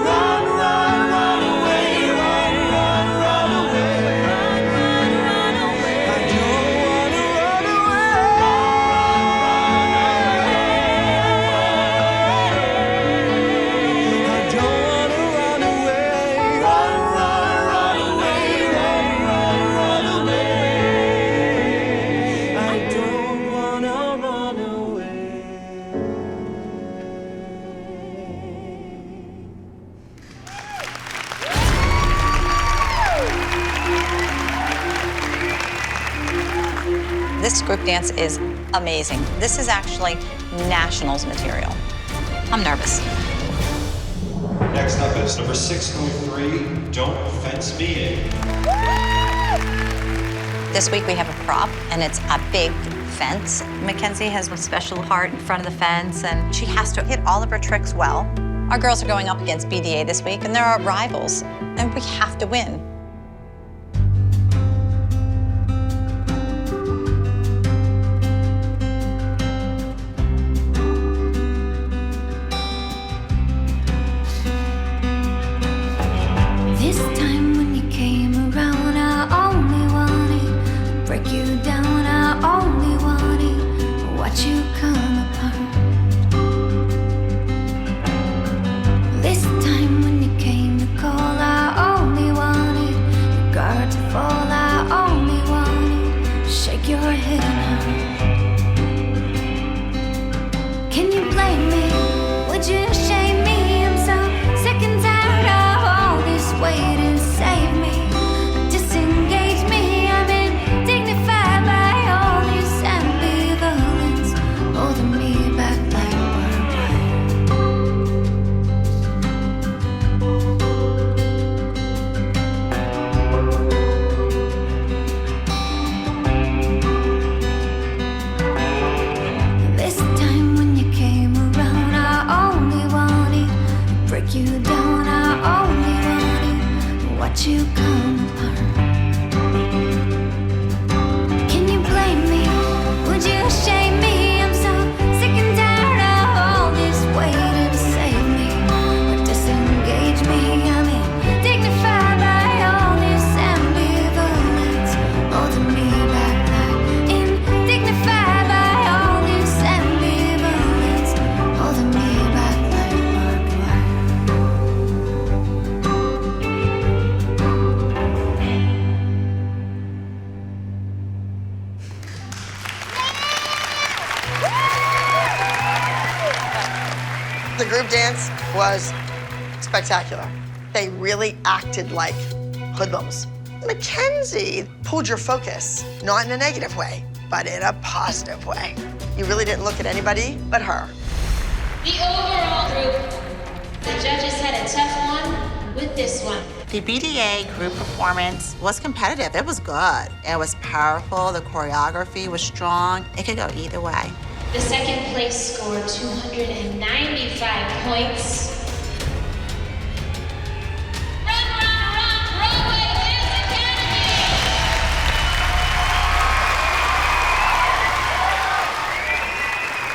Run, run, run away, run, run, run away. Run, run, run away. I don't wanna run away. I don't wanna run away. Run, run, run away, run, run, run away. I don't wanna run away. This group dance is amazing. This is actually nationals material. I'm nervous. Next up is number 603, Don't Fence Me In. This week we have a prop, and it's a big fence. Mackenzie has a special heart in front of the fence, and she has to hit all of her tricks well. Our girls are going up against BDA this week, and they're our rivals, and we have to win. This time when you came around, I only wanted to break you down. I only wanted to watch you come apart. This time when you came to call, I only wanted your guard to fall. I only wanted to shake your head and hurt. Can you blame me? Would you shame me? I'm so sick and tired of all this waiting. Save me, disengage me. I'm indignified by all this ambivalence, holding me back like barbed wire. let you come apart. Can you blame me? Would you shame me? I'm so sick and tired of all this waiting to save me or disengage me. I'm dignified by all this ambivalence, holding me back like indignified by all this ambivalence, holding me back like barbed wire. The group dance was spectacular. They really acted like hoodlums. Mackenzie pulled your focus, not in a negative way, but in a positive way. You really didn't look at anybody but her. The overall group, the judges had a tough one with this one. The BDA group performance was competitive. It was good. It was powerful. The choreography was strong. It could go either way. The second place scored 295 points.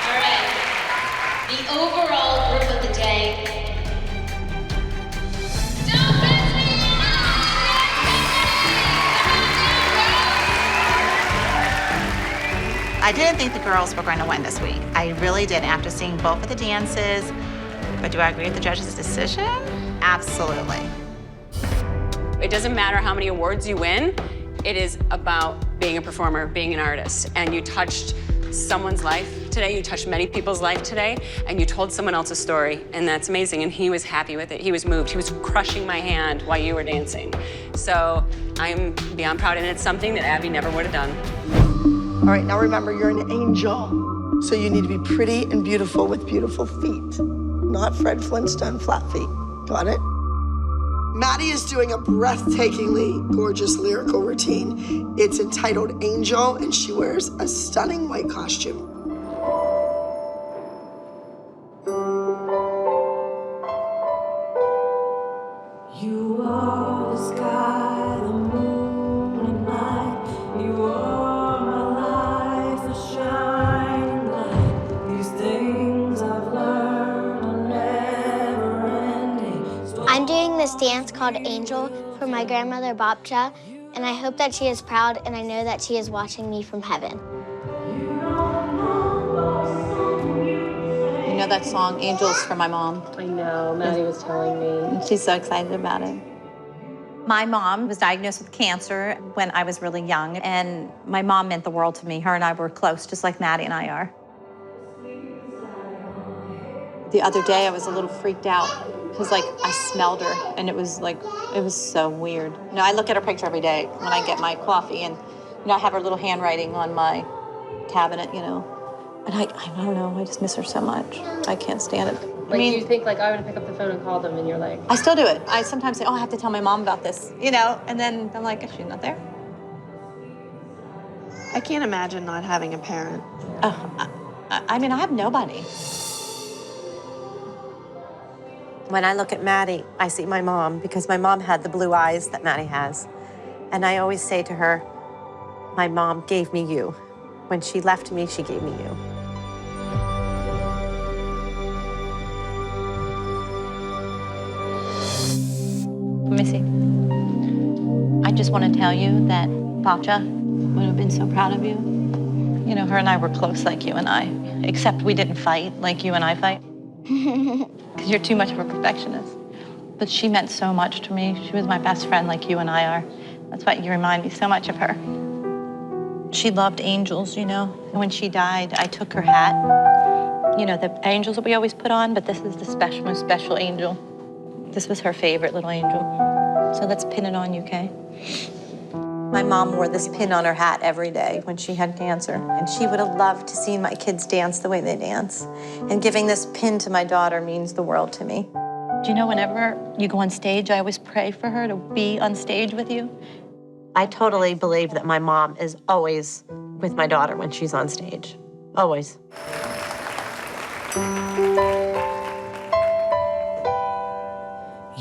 All right, the overall group of the day. I didn't think the girls were going to win this week. I really didn't after seeing both of the dances. But do I agree with the judges' decision? Absolutely. It doesn't matter how many awards you win. It is about being a performer, being an artist. And you touched someone's life today. You touched many people's life today. And you told someone else's story. And that's amazing. And he was happy with it. He was moved. He was crushing my hand while you were dancing. So I'm beyond proud. And it's something that Abby never would have done. All right, now remember, you're an angel. So you need to be pretty and beautiful with beautiful feet, not Fred Flintstone flat feet. Got it? Maddie is doing a breathtakingly gorgeous lyrical routine. It's entitled Angel, and she wears a stunning white costume. You are the sky, the moon, and night. You are my life, a shining light. These things I've learned are never ending. I'm doing this dance called Angel for my grandmother Babcha, and I hope that she is proud, and I know that she is watching me from heaven. You know that song, Angels, for my mom? I know, Maddie was telling me. And she's so excited about it. My mom was diagnosed with cancer when I was really young, and my mom meant the world to me. Her and I were close, just like Maddie and I are. The other day, I was a little freaked out because, like, I smelled her, and it was so weird. You know, I look at her picture every day when I get my coffee, and, you know, I have her little handwriting on my cabinet, you know. And I don't know, I just miss her so much. I can't stand it. Like, you think, like, I would pick up the phone and call them, and you're like... I still do it. I sometimes say, oh, I have to tell my mom about this, you know? And then I'm like, is she not there? I can't imagine not having a parent. Oh, I mean, I have nobody. When I look at Maddie, I see my mom, because my mom had the blue eyes that Maddie has. And I always say to her, my mom gave me you. When she left me, she gave me you. Let me see. I just want to tell you that Babcha would have been so proud of you. You know, her and I were close like you and I, except we didn't fight like you and I fight. Because you're too much of a perfectionist. But she meant so much to me. She was my best friend like you and I are. That's why you remind me so much of her. She loved angels, you know. And when she died, I took her hat. You know, the angels that we always put on, but this is the most special angel. This was her favorite little angel. So let's pin it on you, okay? My mom wore this pin on her hat every day when she had cancer. And she would have loved to see my kids dance the way they dance. And giving this pin to my daughter means the world to me. Do you know, whenever you go on stage, I always pray for her to be on stage with you. I totally believe that my mom is always with my daughter when she's on stage. Always.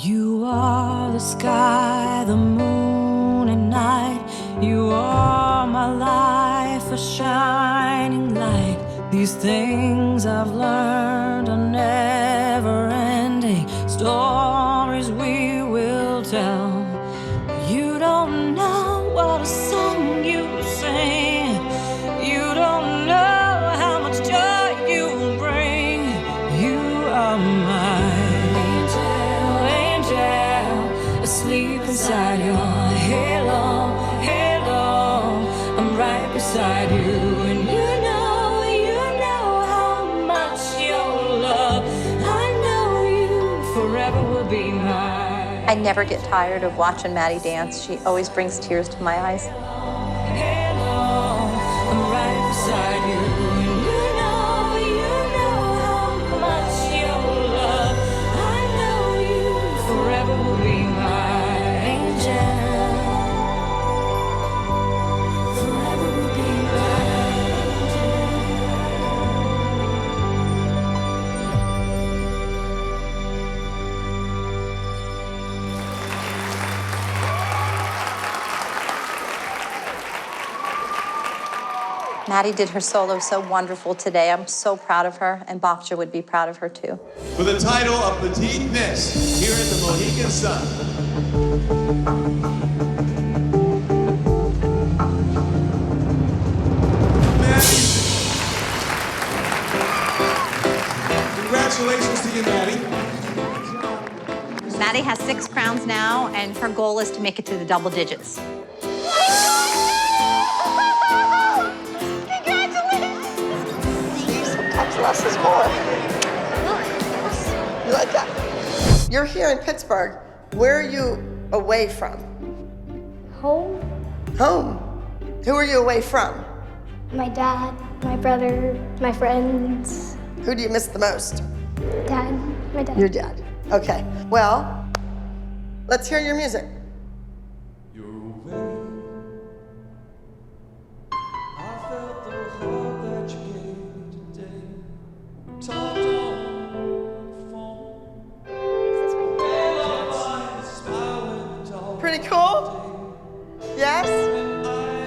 You are the sky, the moon and night. You are my life, a shining light. These things I've learned are never ending. Stories we will tell. You don't know what a song you sing. You don't know how much joy you bring. You are my angel, asleep inside your halo, halo. I'm right beside you, and you know how much your love. I know you forever will be mine. I never get tired of watching Maddie dance. She always brings tears to my eyes. Halo, I'm right beside you, and you know how much your love. I know you forever will be my angel. Forever will be my Maddie did her solo so wonderful today. I'm so proud of her, and Bokja would be proud of her too. For the title of Petite Miss here at the Mohegan Sun. Maddie. Congratulations to you, Maddie. Maddie has 6 crowns now, and her goal is to make it to the double digits. Sometimes less is more. You like that? You're here in Pittsburgh. Where are you away from? Home, Home. Who are you away from? my dad, my brother, my friends, Who do you miss the most? dad, my dad. Your dad. Okay. Well, let's hear your music. Pretty cool? Yes?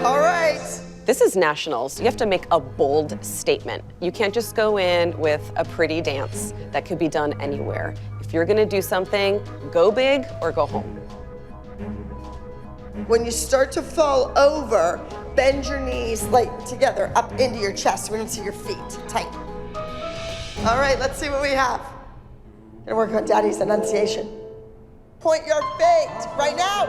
All right. This is nationals. You have to make a bold statement. You can't just go in with a pretty dance that could be done anywhere. If you're gonna do something, go big or go home. When you start to fall over, bend your knees like together up into your chest. We don't see your feet. Tight. All right, let's see what we have. Gonna work on Daddy's enunciation. Point your feet right now.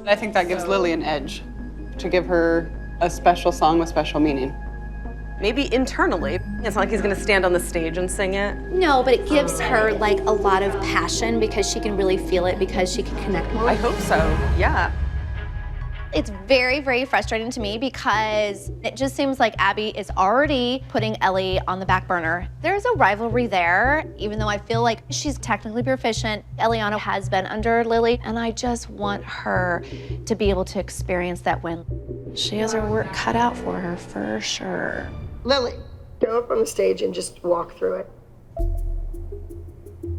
I think that gives Lily an edge to give her a special song with special meaning. Maybe internally. It's not like he's gonna stand on the stage and sing it. No, but it gives her like a lot of passion because she can really feel it because she can connect more. I hope so, yeah. It's very, very frustrating to me because it just seems like Abby is already putting Ellie on the back burner. There's a rivalry there, even though I feel like she's technically proficient. Eliana has been under Lily, and I just want her to be able to experience that win. She has her work cut out for her, for sure. Lily, go up on the stage and just walk through it.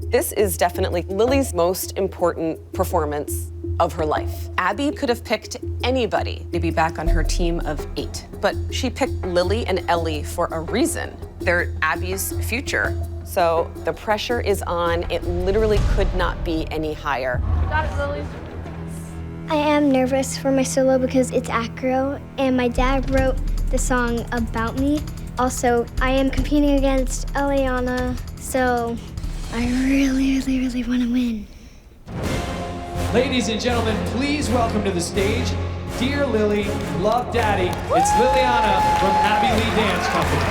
This is definitely Lily's most important performance of her life. Abby could have picked anybody to be back on her team of 8, but she picked Lily and Ellie for a reason. They're Abby's future. So the pressure is on. It literally could not be any higher. You got it, Lily. I am nervous for my solo because it's acro, and my dad wrote the song about me. Also, I am competing against Eliana, so I really, really, really want to win. Ladies and gentlemen, please welcome to the stage, Dear Lily, Love Daddy. It's Liliana from Abby Lee Dance Company.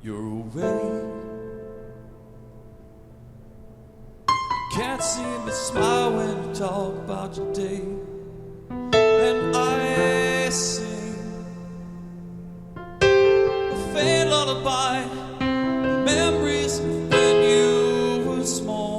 You're away. You can't seem to smile when you talk about your day. And I sing a faint lullaby, memories of when you were small.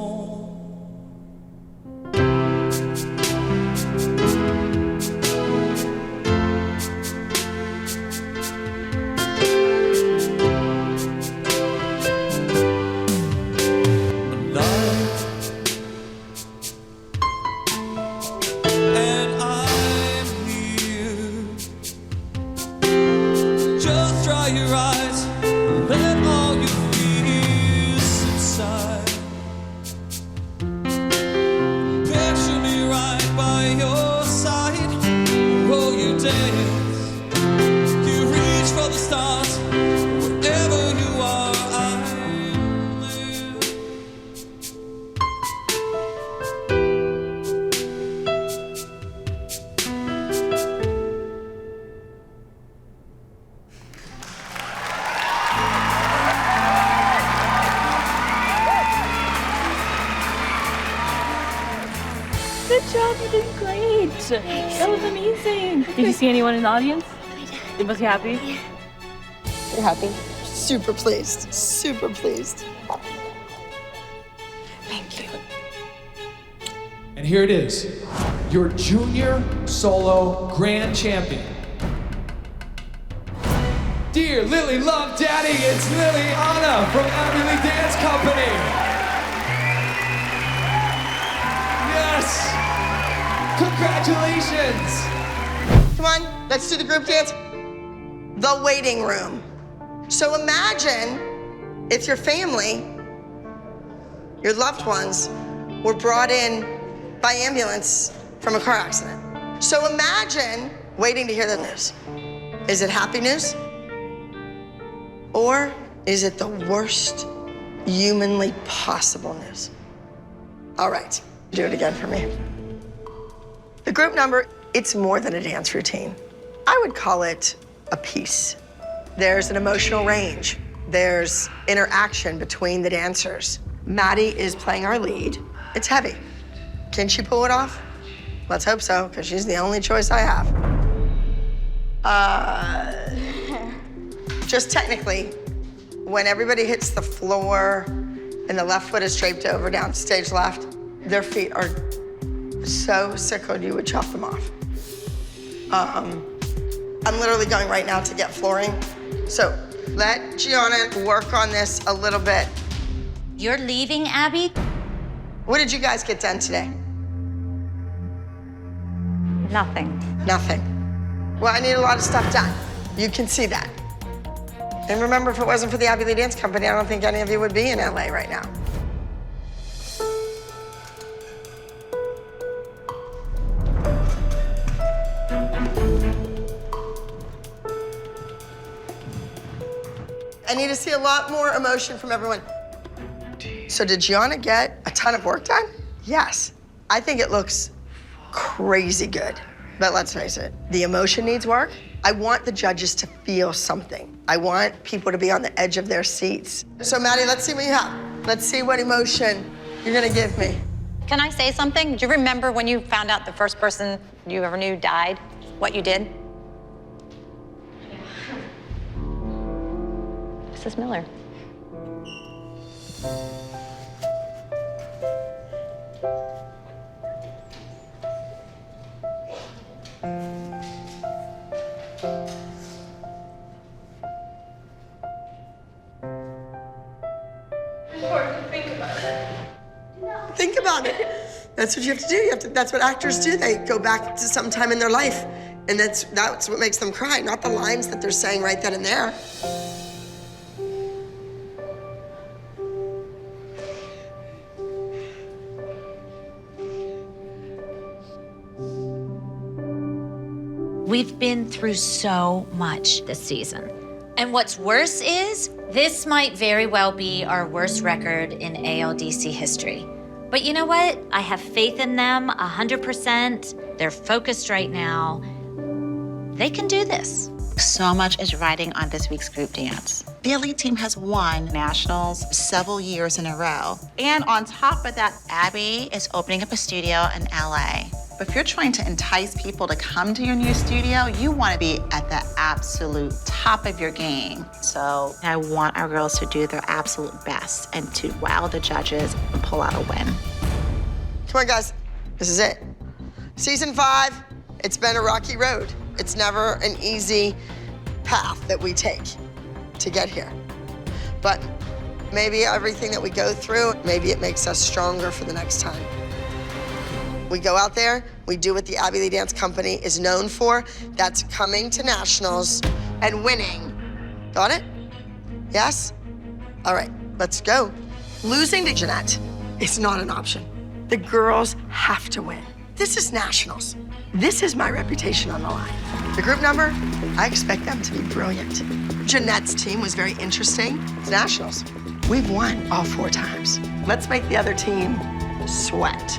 job. You did great. That was amazing. Did you see anyone in the audience? Was you happy? You're happy? Super pleased. Super pleased. Thank you. And here it is, your junior solo grand champion. Dear Lily Love Daddy, it's Liliana from Abby Lee Dance Company. Yes! Congratulations! Come on, let's do the group dance. The waiting room. So imagine if your family, your loved ones, were brought in by ambulance from a car accident. So imagine waiting to hear the news. Is it happy news? Or is it the worst humanly possible news? All right, do it again for me. The group number, it's more than a dance routine. I would call it a piece. There's an emotional range. There's interaction between the dancers. Maddie is playing our lead. It's heavy. Can she pull it off? Let's hope so, because she's the only choice I have. Just technically, when everybody hits the floor and the left foot is draped over down stage left, their feet are so sickled you would chop them off. I'm literally going right now to get flooring. So let Gianna work on this a little bit. You're leaving, Abby? What did you guys get done today? Nothing. Nothing. Well, I need a lot of stuff done. You can see that. And remember, if it wasn't for the Abby Lee Dance Company, I don't think any of you would be in LA right now. I need to see a lot more emotion from everyone. So did Gianna get a ton of work done? Yes. I think it looks crazy good. But let's face it, the emotion needs work. I want the judges to feel something. I want people to be on the edge of their seats. So Maddie, let's see what you have. Let's see what emotion you're gonna give me. Can I say something? Do you remember when you found out the first person you ever knew died? What you did? Mrs. Miller. Think about it. That's what you have to do. That's what actors do. They go back to some time in their life, and that's what makes them cry, not the lines that they're saying right then and there. We've been through so much this season. And what's worse is, this might very well be our worst record in ALDC history. But you know what? I have faith in them 100%. They're focused right now. They can do this. So much is riding on this week's group dance. The elite team has won nationals several years in a row. And on top of that, Abby is opening up a studio in LA. But if you're trying to entice people to come to your new studio, you want to be at the absolute top of your game. So I want our girls to do their absolute best and to wow the judges and pull out a win. Come on, guys. This is it. Season 5, it's been a rocky road. It's never an easy path that we take to get here. But maybe everything that we go through, maybe it makes us stronger for the next time. We go out there, we do what the Abby Lee Dance Company is known for. That's coming to nationals and winning. Got it? Yes? All right, let's go. Losing to Jeanette is not an option. The girls have to win. This is nationals. This is my reputation on the line. The group number, I expect them to be brilliant. Jeanette's team was very interesting. It's nationals. We've won all 4 times. Let's make the other team sweat.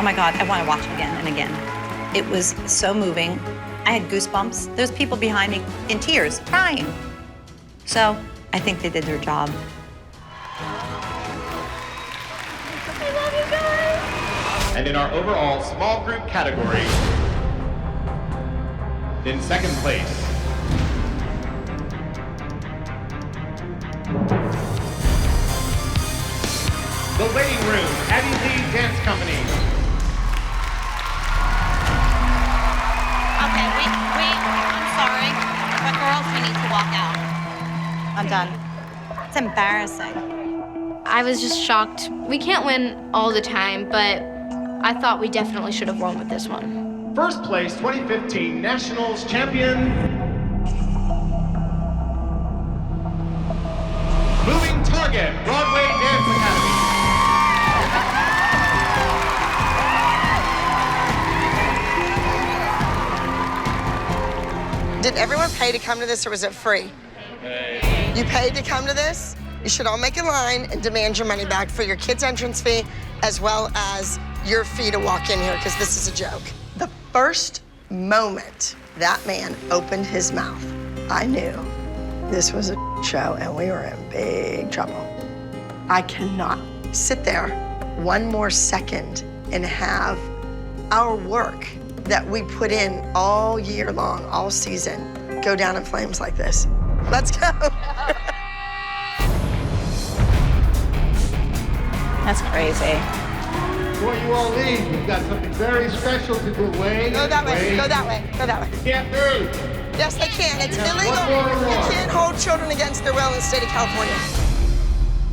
my God, I want to watch it again and again. It was so moving. I had goosebumps. There's people behind me in tears, crying. So I think they did their job. I love you guys. And in our overall small group category, in second place, The Waiting Room, Abby Lee Dance Company. Okay, I'm sorry, but girls, we need to walk out. I'm done. It's embarrassing. I was just shocked. We can't win all the time, but I thought we definitely should have won with this one. First place 2015 Nationals champion, Moving Target, Broadway Dance Academy. Did everyone pay to come to this or was it free? You paid to come to this? You should all make a line and demand your money back for your kid's entrance fee as well as your fee to walk in here because this is a joke. The first moment that man opened his mouth, I knew this was a show and we were in big trouble. I cannot sit there one more second and have our work that we put in all year long, all season, go down in flames like this. Let's go. That's crazy. Before you all leave, we've got something very special to do. Wait. Go that way, go that way, go that way. You can't move. Yes, they can. It's Yeah, illegal. one more. You can't hold children against their will in the state of California.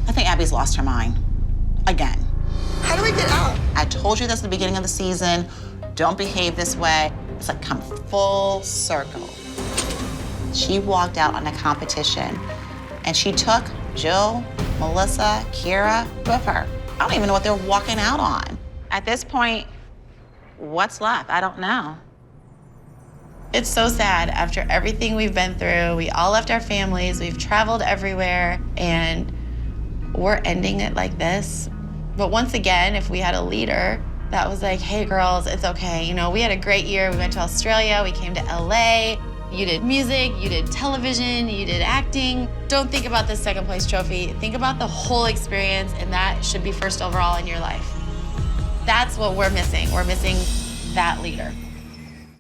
I think Abby's lost her mind. Again. How do we get out? I told you this at the beginning of the season. Don't behave this way. It's like come full circle. She walked out on a competition and she took Jill, Melissa, Kira with her. I don't even know what they're walking out on. At this point, what's left? I don't know. It's so sad. After everything we've been through, we all left our families, we've traveled everywhere, and we're ending it like this. But once again, if we had a leader that was like, hey girls, it's okay. You know, we had a great year. We went to Australia, we came to LA. You did music, you did television, you did acting. Don't think about this second place trophy. Think about the whole experience, and that should be first overall in your life. That's what we're missing. We're missing that leader.